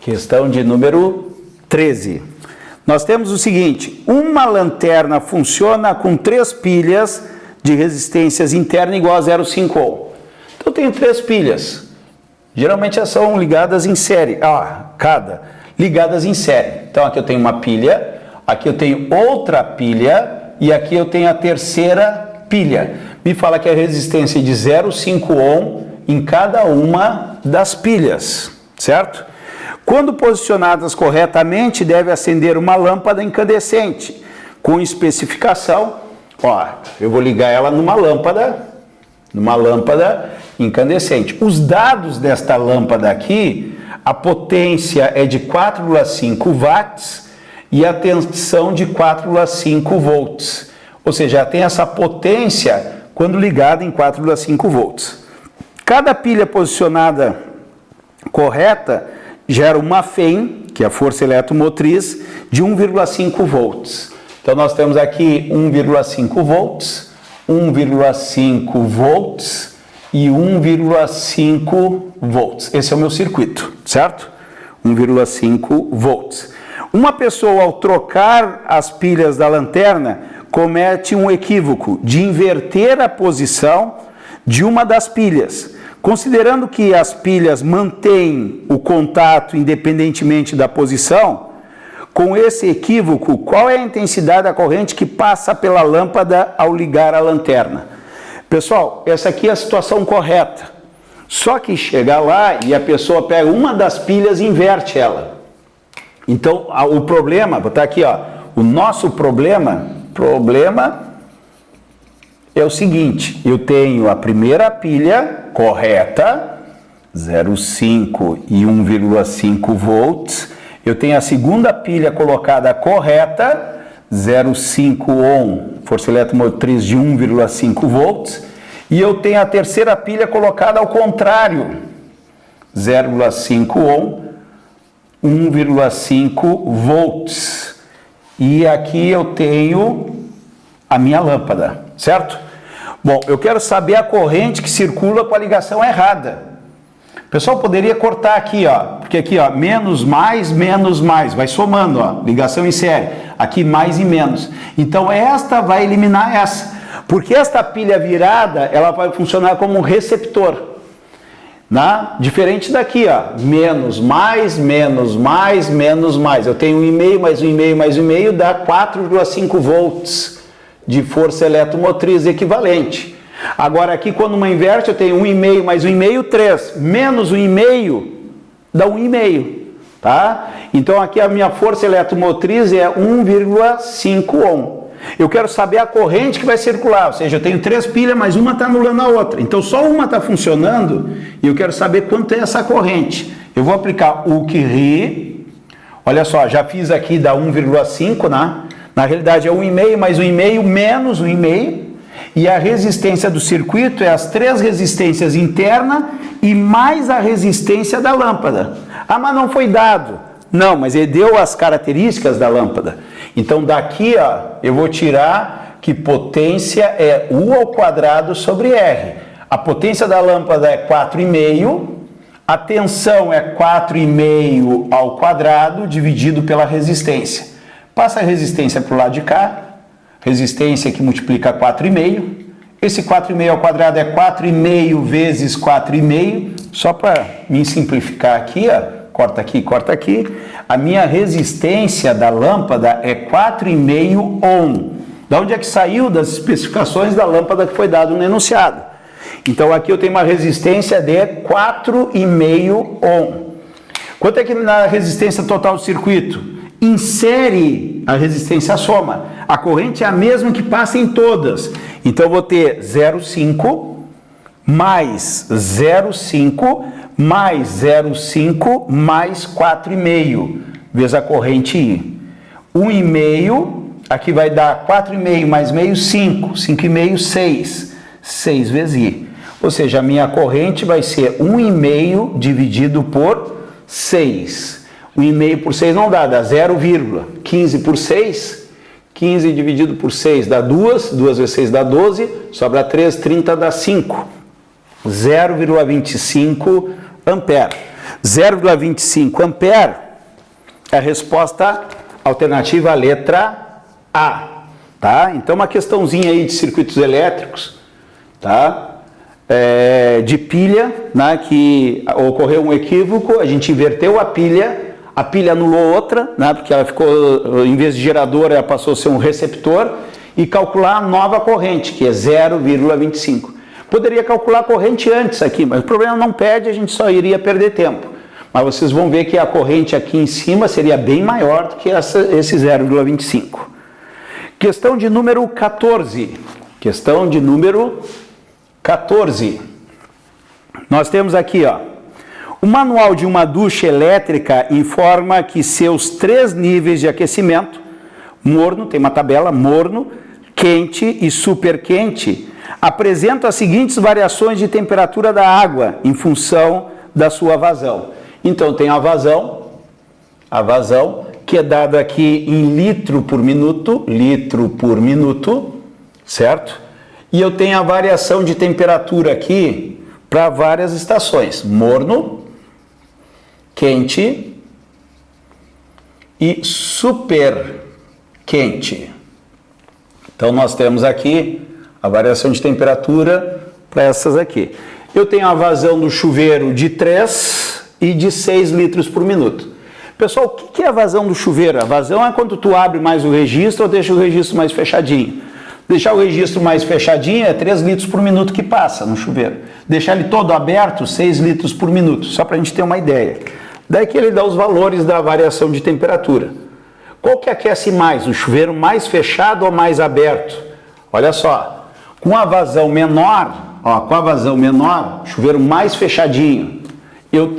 Questão de número 13. Nós temos o seguinte: uma lanterna funciona com 3 pilhas de resistências interna igual a 0,5 ohm. Então eu tenho 3 pilhas. Geralmente elas são ligadas em série. Ligadas em série. Então aqui eu tenho uma pilha, aqui eu tenho outra pilha e aqui eu tenho a terceira pilha. Me fala que a resistência é de 0,5 ohm em cada uma das pilhas, certo? Quando posicionadas corretamente, deve acender uma lâmpada incandescente com especificação. Ó, eu vou ligar ela numa lâmpada incandescente. Os dados desta lâmpada aqui, a potência é de 4,5 watts e a tensão de 4,5 volts. Ou seja, tem essa potência quando ligada em 4,5 volts. Cada pilha posicionada correta gera uma FEM, que é a força eletromotriz, de 1,5 volts. Então nós temos aqui 1,5 volts, 1,5 volts e 1,5 volts. Esse é o meu circuito, certo? 1,5 volts. Uma pessoa, ao trocar as pilhas da lanterna, comete um equívoco de inverter a posição de uma das pilhas. Considerando que as pilhas mantêm o contato independentemente da posição, com esse equívoco, qual é a intensidade da corrente que passa pela lâmpada ao ligar a lanterna? Pessoal, essa aqui é a situação correta. Só que chega lá e a pessoa pega uma das pilhas e inverte ela. Então, o problema, vou botar aqui, ó, o nosso problema é o seguinte: eu tenho a primeira pilha correta, 0,5 e 1,5 volts. Eu tenho a segunda pilha colocada correta, 0,5 ohm, força eletromotriz de 1,5 volts. E eu tenho a terceira pilha colocada ao contrário, 0,5 ohm, 1,5 volts. E aqui eu tenho a minha lâmpada, certo? Bom, eu quero saber a corrente que circula com a ligação errada. O pessoal poderia cortar aqui, ó, porque aqui, ó, menos, mais, vai somando, ó, ligação em série. Aqui mais e menos. Então esta vai eliminar essa, porque esta pilha virada, ela vai funcionar como um receptor. Diferente daqui, ó, menos, mais. Eu tenho 1,5 mais 1,5 mais 1,5 dá 4,5 volts de força eletromotriz equivalente. Agora aqui, quando uma inverte, eu tenho 1,5 mais 1,5, 3. Menos 1,5 dá 1,5, tá? Então aqui a minha força eletromotriz é 1,5 ohm. Eu quero saber a corrente que vai circular, ou seja, eu tenho 3 pilhas, mas uma está anulando a outra. Então só uma está funcionando e eu quero saber quanto é essa corrente. Eu vou aplicar o QRI. Olha só, já fiz aqui da 1,5, né? Na realidade é 1,5 mais 1,5 menos 1,5. E a resistência do circuito é as 3 resistências internas e mais a resistência da lâmpada. Ah, mas não foi dado. Não, mas ele deu as características da lâmpada. Então daqui, ó, eu vou tirar que potência é U ao quadrado sobre R. A potência da lâmpada é 4,5, a tensão é 4,5 ao quadrado dividido pela resistência. Passa a resistência para o lado de cá. Resistência que multiplica 4,5. Esse 4,5 ao quadrado é 4,5 vezes 4,5. Só para me simplificar aqui, ó, corta aqui. A minha resistência da lâmpada é 4,5 ohm. Da onde é que saiu? Das especificações da lâmpada que foi dado no enunciado. Então aqui eu tenho uma resistência de 4,5 ohm. Quanto é que na resistência total do circuito? Insere a resistência soma. A corrente é a mesma que passa em todas. Então eu vou ter 0,5 mais 0,5 mais 0,5 mais 4,5 vezes a corrente I. 1,5, aqui vai dar 4,5 mais meio, 5. 5,5, 6. 6 vezes I. Ou seja, a minha corrente vai ser 1,5 dividido por 6. 1,5 por 6 não dá 0, 15 por 6, 15 dividido por 6 dá 2, 2 vezes 6 dá 12, sobra 3, 30 dá 5, 0,25 ampere. 0,25 ampere é a resposta alternativa à letra A, tá? Então uma questãozinha aí de circuitos elétricos, tá? De pilha, né, que ocorreu um equívoco, a gente inverteu a pilha anulou outra, né, porque ela ficou, em vez de gerador, ela passou a ser um receptor, e calcular a nova corrente, que é 0,25. Poderia calcular a corrente antes aqui, mas o problema não pede, a gente só iria perder tempo. Mas vocês vão ver que a corrente aqui em cima seria bem maior do que esse 0,25. Questão de número 14. Questão de número 14. Nós temos aqui, ó, o manual de uma ducha elétrica informa que seus 3 níveis de aquecimento, morno, tem uma tabela, morno, quente e super quente, apresentam as seguintes variações de temperatura da água em função da sua vazão. Então tem a vazão, que é dada aqui em litro por minuto, certo? E eu tenho a variação de temperatura aqui para várias estações, morno, quente e super quente. Então nós temos aqui a variação de temperatura para essas aqui. Eu tenho a vazão do chuveiro de 3 e de 6 litros por minuto. Pessoal, o que é a vazão do chuveiro? A vazão é quando tu abre mais o registro ou deixa o registro mais fechadinho. Deixar o registro mais fechadinho é 3 litros por minuto que passa no chuveiro. Deixar ele todo aberto, 6 litros por minuto, só para a gente ter uma ideia. Daí que ele dá os valores da variação de temperatura. Qual que aquece mais, o chuveiro mais fechado ou mais aberto? Olha só, com a vazão menor, chuveiro mais fechadinho,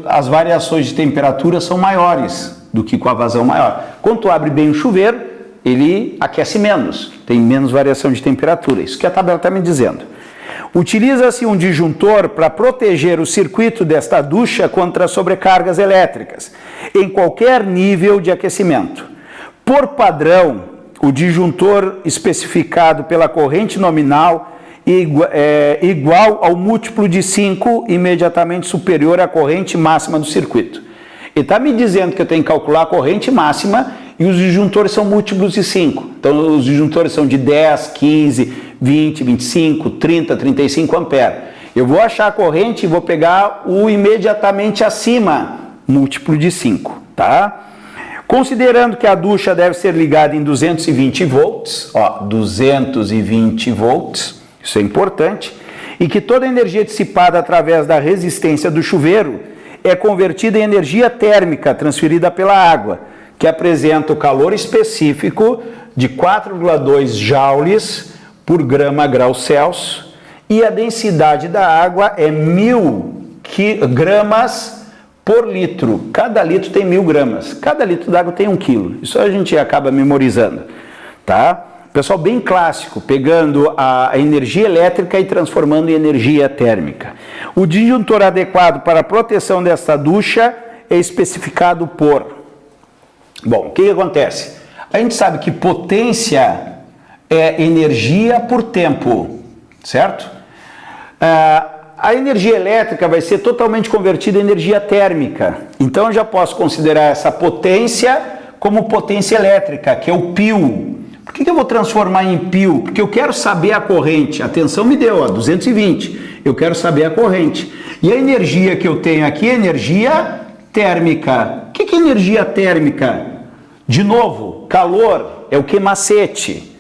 as variações de temperatura são maiores do que com a vazão maior. Quando tu abre bem o chuveiro, ele aquece menos, tem menos variação de temperatura. Isso que a tabela está me dizendo. Utiliza-se um disjuntor para proteger o circuito desta ducha contra sobrecargas elétricas, em qualquer nível de aquecimento. Por padrão, o disjuntor especificado pela corrente nominal é igual ao múltiplo de 5, imediatamente superior à corrente máxima do circuito. Ele está me dizendo que eu tenho que calcular a corrente máxima e os disjuntores são múltiplos de 5. Então, os disjuntores são de 10, 15, 20, 25, 30, 35 amperes. Eu vou achar a corrente e vou pegar o imediatamente acima, múltiplo de 5, tá? Considerando que a ducha deve ser ligada em 220 volts, ó, 220 volts, isso é importante, e que toda a energia dissipada através da resistência do chuveiro é convertida em energia térmica transferida pela água, que apresenta o calor específico de 4,2 joules por grama-grau Celsius, e a densidade da água é 1000 gramas por litro. Cada litro tem 1000 gramas. Cada litro d'água tem 1 quilo. Isso a gente acaba memorizando, tá? Pessoal, bem clássico, pegando a energia elétrica e transformando em energia térmica. O disjuntor adequado para a proteção desta ducha é especificado por... Bom, o que acontece? A gente sabe que potência é energia por tempo, certo? A energia elétrica vai ser totalmente convertida em energia térmica. Então, eu já posso considerar essa potência como potência elétrica, que é o pio. Por que eu vou transformar em pio? Porque eu quero saber a corrente. A tensão me deu, ó, 220. Eu quero saber a corrente. E a energia que eu tenho aqui é energia térmica. O que é energia térmica? De novo, calor é o Q macete.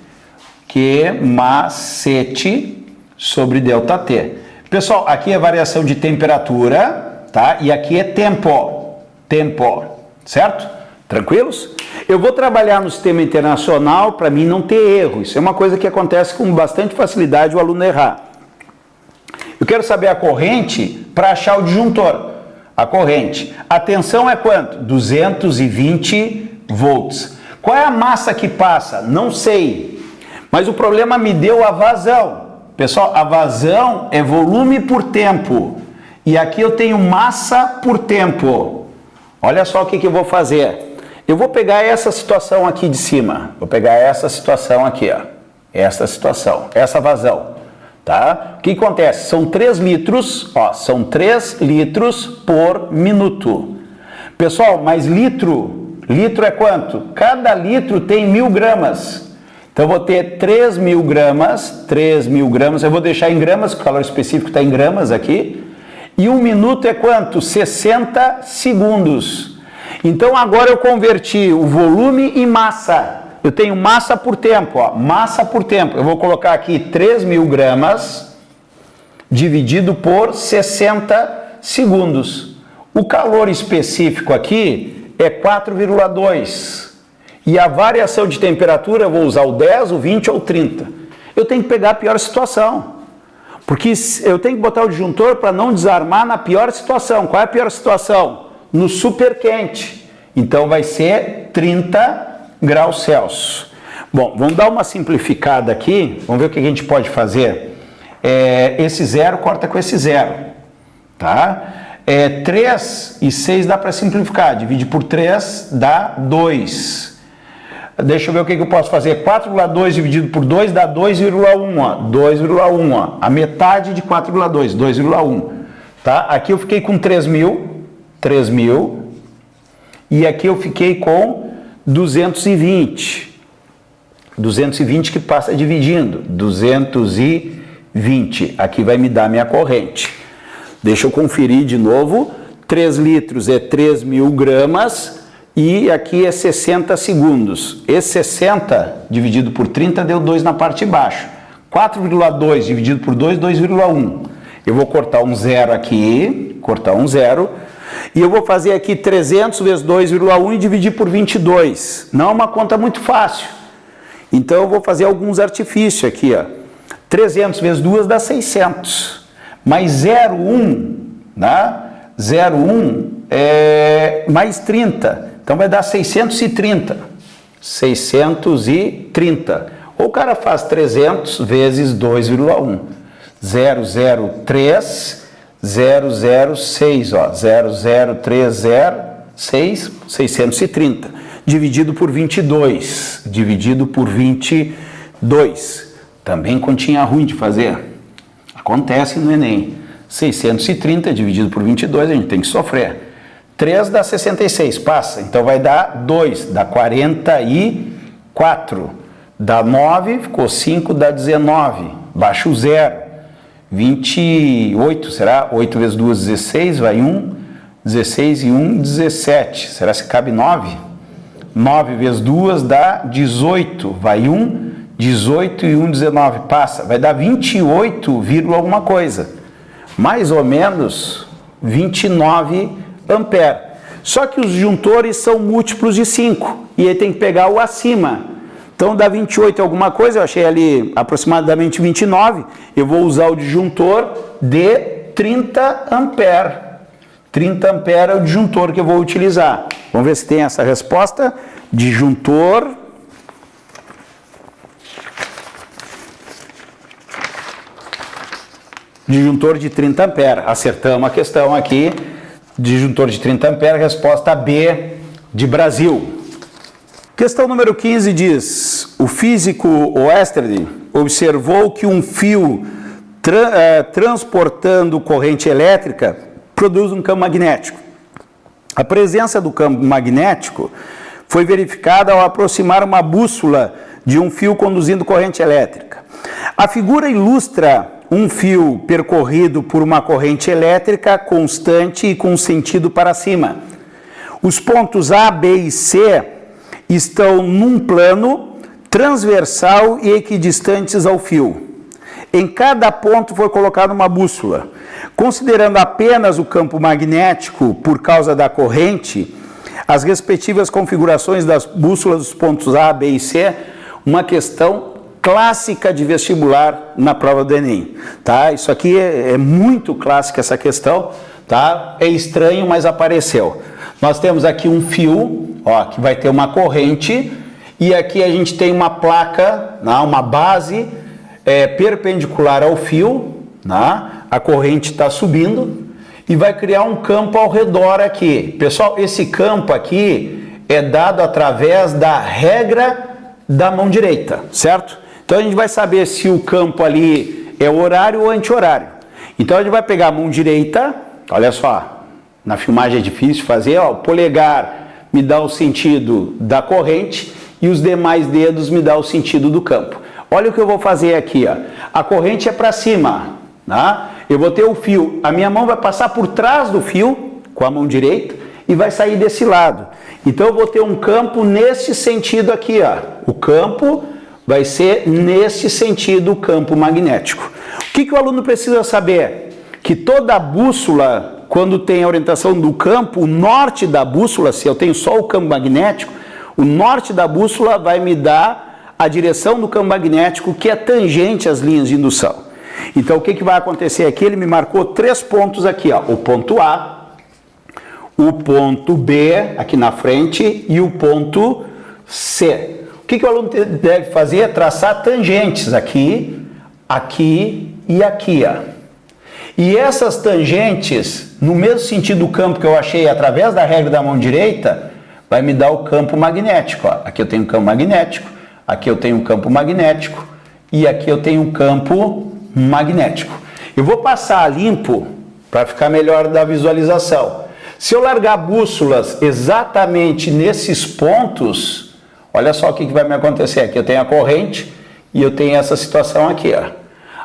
Q macete sobre ΔT. Pessoal, aqui é variação de temperatura, tá? E aqui é tempo. Tempo, certo? Tranquilos? Eu vou trabalhar no sistema internacional para mim não ter erro. Isso é uma coisa que acontece com bastante facilidade o aluno errar. Eu quero saber a corrente para achar o disjuntor. A corrente. A tensão é quanto? 220 volts. Qual é a massa que passa? Não sei. Mas o problema me deu a vazão. Pessoal, a vazão é volume por tempo. E aqui eu tenho massa por tempo. Olha só o que eu vou fazer. Eu vou pegar essa situação aqui de cima. Vou pegar essa situação aqui, ó. Essa situação, essa vazão. Tá? O que acontece? São 3 litros, ó, são 3 litros por minuto. Pessoal, mas litro é quanto? Cada litro tem 1000 gramas. Então, eu vou ter 3.000 gramas, eu vou deixar em gramas, o calor específico está em gramas aqui. E 1 minuto é quanto? 60 segundos. Então, agora eu converti o volume em massa. Eu tenho massa por tempo, ó, massa por tempo. Eu vou colocar aqui 3.000 gramas dividido por 60 segundos. O calor específico aqui é 4,2. E a variação de temperatura, eu vou usar o 10, o 20 ou o 30. Eu tenho que pegar a pior situação. Porque eu tenho que botar o disjuntor para não desarmar na pior situação. Qual é a pior situação? No super quente. Então vai ser 30 graus Celsius. Bom, vamos dar uma simplificada aqui. Vamos ver o que a gente pode fazer. Esse zero corta com esse zero. Tá? 3 e 6 dá para simplificar. Divide por 3 dá 2. Deixa eu ver o que eu posso fazer. 4,2 dividido por 2 dá 2,1. 2,1. Ó. A metade de 4,2. 2,1. Tá? Aqui eu fiquei com 3.000. E aqui eu fiquei com 220. 220 que passa dividindo. 220. Aqui vai me dar minha corrente. Deixa eu conferir de novo. 3 litros é 3.000 gramas. E aqui é 60 segundos. Esse 60 dividido por 30 deu 2 na parte de baixo. 4,2 dividido por 2, 2,1. Eu vou cortar um zero aqui, cortar um zero. E eu vou fazer aqui 300 vezes 2,1 e dividir por 22. Não é uma conta muito fácil. Então eu vou fazer alguns artifícios aqui, ó. 300 vezes 2 dá 600. Mais 0,1, né? 0,1 é mais 30. Então vai dar 630. 630. Ou o cara faz 300 vezes 2,1. 003, 006, ó, 00306, 630, dividido por 22, dividido por 22. Também continha ruim de fazer. Acontece no Enem. 630 dividido por 22, a gente tem que sofrer. 3 dá 66, passa. Então vai dar 2, dá 44. Dá 9, ficou 5, dá 19. Baixa o 0. 28, será? 8 vezes 2, 16, vai 1. 16 e 1, 17. Será que cabe 9? 9 vezes 2 dá 18. Vai 1, 18 e 1, 19. Passa. Vai dar 28, alguma coisa. Mais ou menos 29 ampere. Só que os disjuntores são múltiplos de 5. E aí tem que pegar o acima. Então dá 28 alguma coisa, eu achei ali aproximadamente 29. Eu vou usar o disjuntor de 30 ampere. 30 ampere é o disjuntor que eu vou utilizar. Vamos ver se tem essa resposta. Disjuntor de 30 ampere. Acertamos a questão aqui. Disjuntor de 30 ampere, resposta B de Brasil. Questão número 15 diz: o físico Oesterley observou que um fio transportando corrente elétrica produz um campo magnético. A presença do campo magnético foi verificada ao aproximar uma bússola de um fio conduzindo corrente elétrica. A figura ilustra um fio percorrido por uma corrente elétrica constante e com sentido para cima. Os pontos A, B e C estão num plano transversal e equidistantes ao fio. Em cada ponto foi colocada uma bússola. Considerando apenas o campo magnético por causa da corrente, as respectivas configurações das bússolas dos pontos A, B e C, uma questão clássica de vestibular na prova do Enem, tá? Isso aqui é muito clássica essa questão, tá? É estranho, mas apareceu. Nós temos aqui um fio, ó, que vai ter uma corrente, e aqui a gente tem uma placa, uma base perpendicular ao fio, a corrente está subindo, e vai criar um campo ao redor aqui. Pessoal, esse campo aqui é dado através da regra da mão direita, certo? Então a gente vai saber se o campo ali é horário ou anti-horário. Então a gente vai pegar a mão direita, olha só, na filmagem é difícil fazer, ó, o polegar me dá o sentido da corrente e os demais dedos me dá o sentido do campo. Olha o que eu vou fazer aqui, ó. A corrente é para cima, tá? Eu vou ter o fio, a minha mão vai passar por trás do fio, com a mão direita, e vai sair desse lado. Então eu vou ter um campo nesse sentido aqui, ó. O campo vai ser nesse sentido o campo magnético. O que o aluno precisa saber? Que toda bússola, quando tem a orientação do campo, o norte da bússola, se eu tenho só o campo magnético, o norte da bússola vai me dar a direção do campo magnético que é tangente às linhas de indução. Então o que vai acontecer aqui? Ele me marcou 3 pontos aqui, ó, o ponto A, o ponto B aqui na frente e o ponto C. O que o aluno deve fazer? É traçar tangentes aqui, aqui e aqui, ó. E essas tangentes, no mesmo sentido do campo que eu achei através da regra da mão direita, vai me dar o campo magnético, ó. Aqui eu tenho um campo magnético, aqui eu tenho um campo magnético e aqui eu tenho um campo magnético. Eu vou passar a limpo para ficar melhor da visualização. Se eu largar bússolas exatamente nesses pontos, olha só o que vai me acontecer. Aqui eu tenho a corrente e eu tenho essa situação aqui, ó.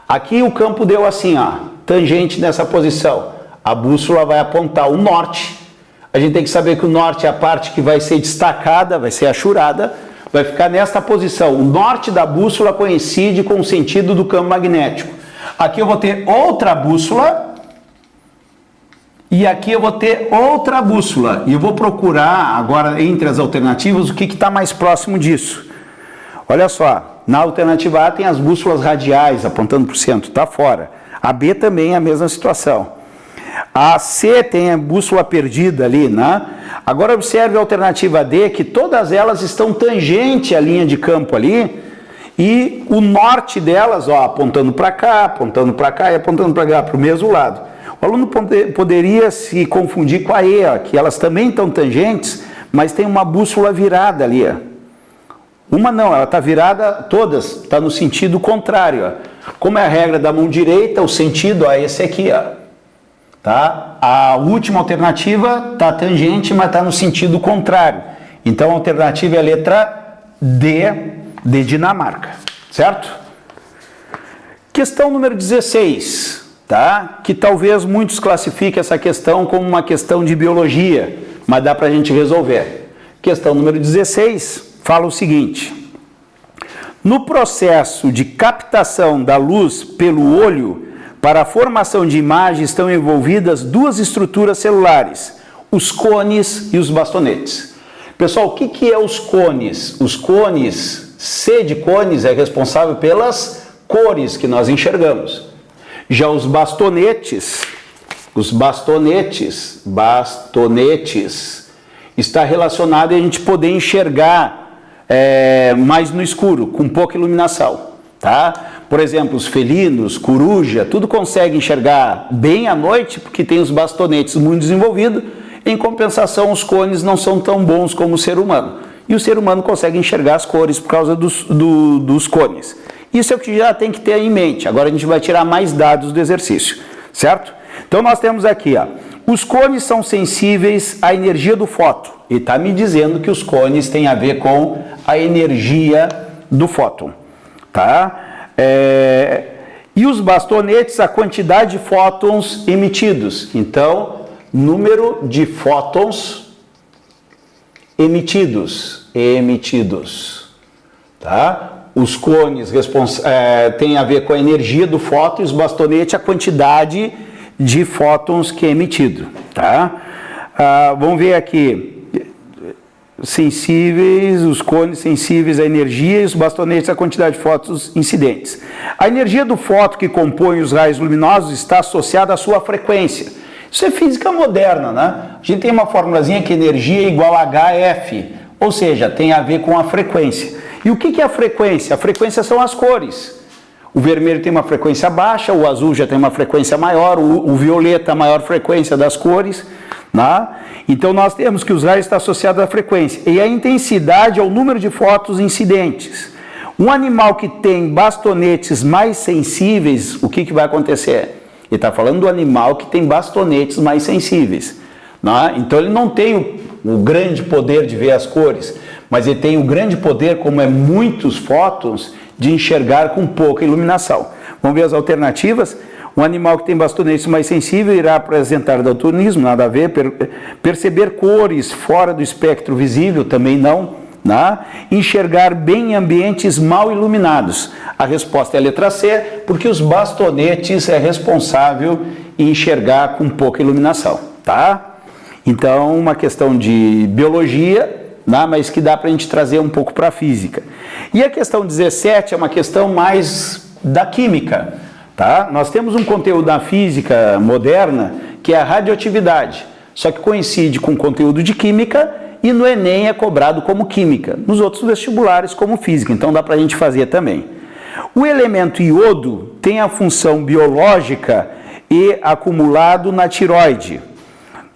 Aqui o campo deu assim, ó, tangente nessa posição. A bússola vai apontar o norte. A gente tem que saber que o norte é a parte que vai ser destacada, vai ser achurada, vai ficar nesta posição. O norte da bússola coincide com o sentido do campo magnético. Aqui eu vou ter outra bússola e aqui eu vou ter outra bússola. E eu vou procurar agora entre as alternativas o que está mais próximo disso. Olha só, na alternativa A tem as bússolas radiais apontando para o centro, está fora. A B também é a mesma situação. A C tem a bússola perdida ali, né? Agora observe a alternativa D, que todas elas estão tangente à linha de campo ali, e o norte delas, ó, apontando para cá e apontando para cá, para o mesmo lado. O aluno poderia se confundir com a E, ó, que elas também estão tangentes, mas tem uma bússola virada ali, ó. Uma não, ela está virada, todas, está no sentido contrário, ó. Como é a regra da mão direita, o sentido é esse aqui, ó. Tá? A última alternativa está tangente, mas está no sentido contrário. Então a alternativa é a letra D, de Dinamarca, certo? Questão número 16, tá? Que talvez muitos classifiquem essa questão como uma questão de biologia, mas dá para a gente resolver. Questão número 16 fala o seguinte: no processo de captação da luz pelo olho, para a formação de imagem estão envolvidas duas estruturas celulares, os cones e os bastonetes. Pessoal, o que é os cones? Os cones, C de cones, é responsável pelas cores que nós enxergamos. Já os bastonetes, está relacionado a gente poder enxergar mais no escuro, com pouca iluminação, tá? Por exemplo, os felinos, coruja, tudo consegue enxergar bem à noite porque tem os bastonetes muito desenvolvidos. Em compensação, os cones não são tão bons como o ser humano. E o ser humano consegue enxergar as cores por causa dos cones. Isso é o que já tem que ter em mente. Agora a gente vai tirar mais dados do exercício, certo? Então nós temos aqui, ó, os cones são sensíveis à energia do fóton. E está me dizendo que os cones têm a ver com a energia do fóton, tá? E os bastonetes, a quantidade de fótons emitidos. Então, número de fótons emitidos, tá? Os cones têm a ver com a energia do fóton e os bastonetes a quantidade de fótons que é emitido, tá? Vamos ver aqui. Sensíveis, os cones sensíveis à energia e os bastonetes à quantidade de fótons incidentes. A energia do fóton que compõe os raios luminosos está associada à sua frequência. Isso é física moderna, né? A gente tem uma formulazinha que energia é igual a HF, ou seja, tem a ver com a frequência. E o que é a frequência? A frequência são as cores. O vermelho tem uma frequência baixa, o azul já tem uma frequência maior, o violeta a maior frequência das cores, né? Então nós temos que os raios estão associados à frequência e a intensidade é o número de fótons incidentes. Um animal que tem bastonetes mais sensíveis, o que vai acontecer? Ele está falando do animal que tem bastonetes mais sensíveis, né? Então ele não tem o grande poder de ver as cores, mas ele tem o grande poder, como é muitos fótons, de enxergar com pouca iluminação. Vamos ver as alternativas. Um animal que tem bastonetes mais sensível irá apresentar daltonismo, nada a ver. Perceber cores fora do espectro visível, também não. Né? Enxergar bem em ambientes mal iluminados. A resposta é a letra C, porque os bastonetes é responsável em enxergar com pouca iluminação. Tá? Então, uma questão de biologia, né? Mas que dá para a gente trazer um pouco para a física. E a questão 17 é uma questão mais da química. Tá? Nós temos um conteúdo na física moderna que é a radioatividade, só que coincide com conteúdo de química e no Enem é cobrado como química, nos outros vestibulares como física, então dá para a gente fazer também. O elemento iodo tem a função biológica e acumulado na tireoide.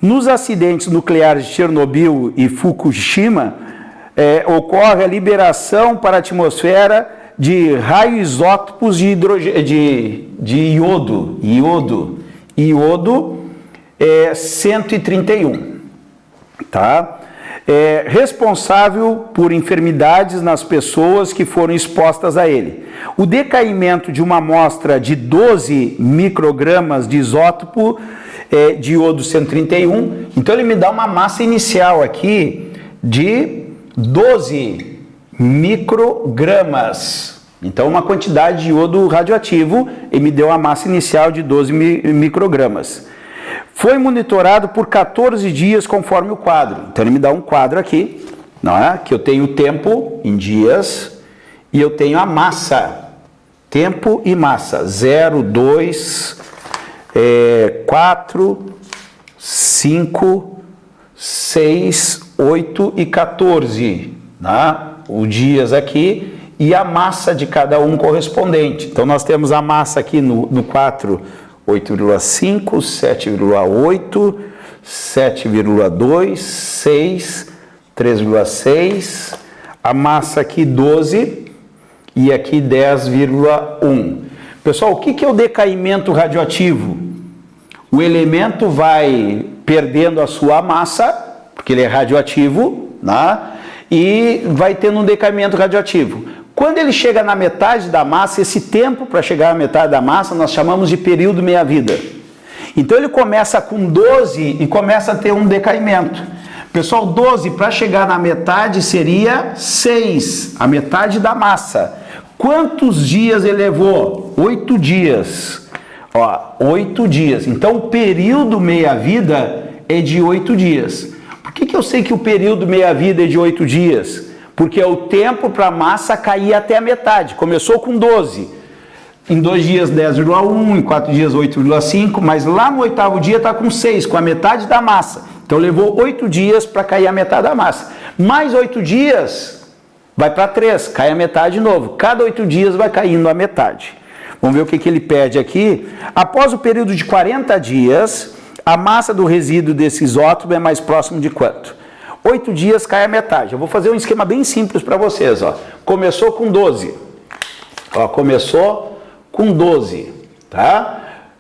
Nos acidentes nucleares de Chernobyl e Fukushima, ocorre a liberação para a atmosfera de radioisótopos de iodo. Iodo é 131, tá? Responsável por enfermidades nas pessoas que foram expostas a ele. O decaimento de uma amostra de 12 microgramas de isótopo de iodo 131, então ele me dá uma massa inicial aqui de 12 microgramas. Então, uma quantidade de iodo radioativo, ele me deu a massa inicial de 12 microgramas. Foi monitorado por 14 dias conforme o quadro. Então, ele me dá um quadro aqui, não é? Que eu tenho o tempo em dias e eu tenho a massa. Tempo e massa. 0, 2, 4, 5, 6, 8 e 14. Né? Os dias aqui e a massa de cada um correspondente. Então nós temos a massa aqui no 4, 8,5, 7,8, 7,2, 6, 3,6, a massa aqui 12 e aqui 10,1. Pessoal, o que é o decaimento radioativo? O elemento vai perdendo a sua massa, porque ele é radioativo, né? E vai tendo um decaimento radioativo. Quando ele chega na metade da massa, esse tempo para chegar à metade da massa nós chamamos de período meia-vida. Então ele começa com 12 e começa a ter um decaimento. Pessoal, 12 para chegar na metade seria 6, a metade da massa. Quantos dias ele levou? 8 dias. Ó, 8 dias. Então o período meia-vida é de 8 dias. Por que eu sei que o período meia-vida é de 8 dias? Porque é o tempo para a massa cair até a metade. Começou com 12. Em 2 dias 10,1, em 4 dias 8,5, mas lá no 8º dia está com 6, com a metade da massa. Então levou 8 dias para cair a metade da massa. Mais 8 dias vai para 3, cai a metade de novo. Cada 8 dias vai caindo a metade. Vamos ver o que ele pede aqui. Após o período de 40 dias, a massa do resíduo desse isótopo é mais próximo de quanto? 8 dias cai a metade. Eu vou fazer um esquema bem simples para vocês. Ó. Começou com 12. Ó, começou com 12. Tá?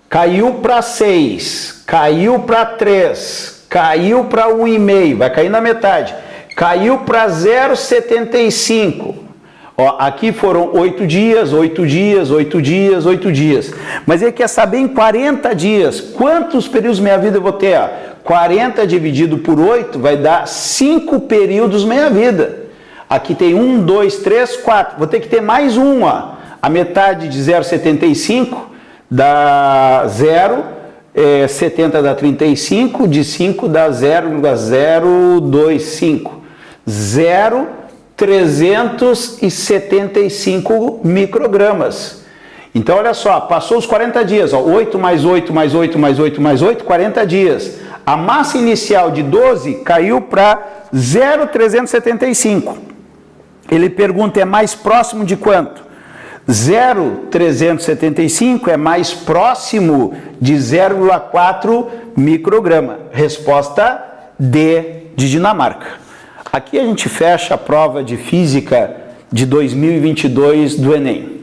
Caiu para 6. Caiu para 3. Caiu para 1,5. Vai cair na metade. Caiu para 0,75. Ó, aqui foram 8 dias, 8 dias, 8 dias, 8 dias. Mas ele quer saber em 40 dias, quantos períodos meia-vida eu vou ter? Ó? 40 dividido por 8 vai dar 5 períodos meia-vida. Aqui tem 1, 2, 3, 4. Vou ter que ter mais um. Ó. A metade de 0,75 dá 0, 70 dá 35, de 5 dá 0,025. 0,375 microgramas. Então, olha só, passou os 40 dias, ó, 8 mais 8 mais 8 mais 8 mais 8, 40 dias. A massa inicial de 12 caiu para 0,375. Ele pergunta, é mais próximo de quanto? 0,375 é mais próximo de 0,4 micrograma. Resposta D de Dinamarca. Aqui a gente fecha a prova de física de 2022 do Enem.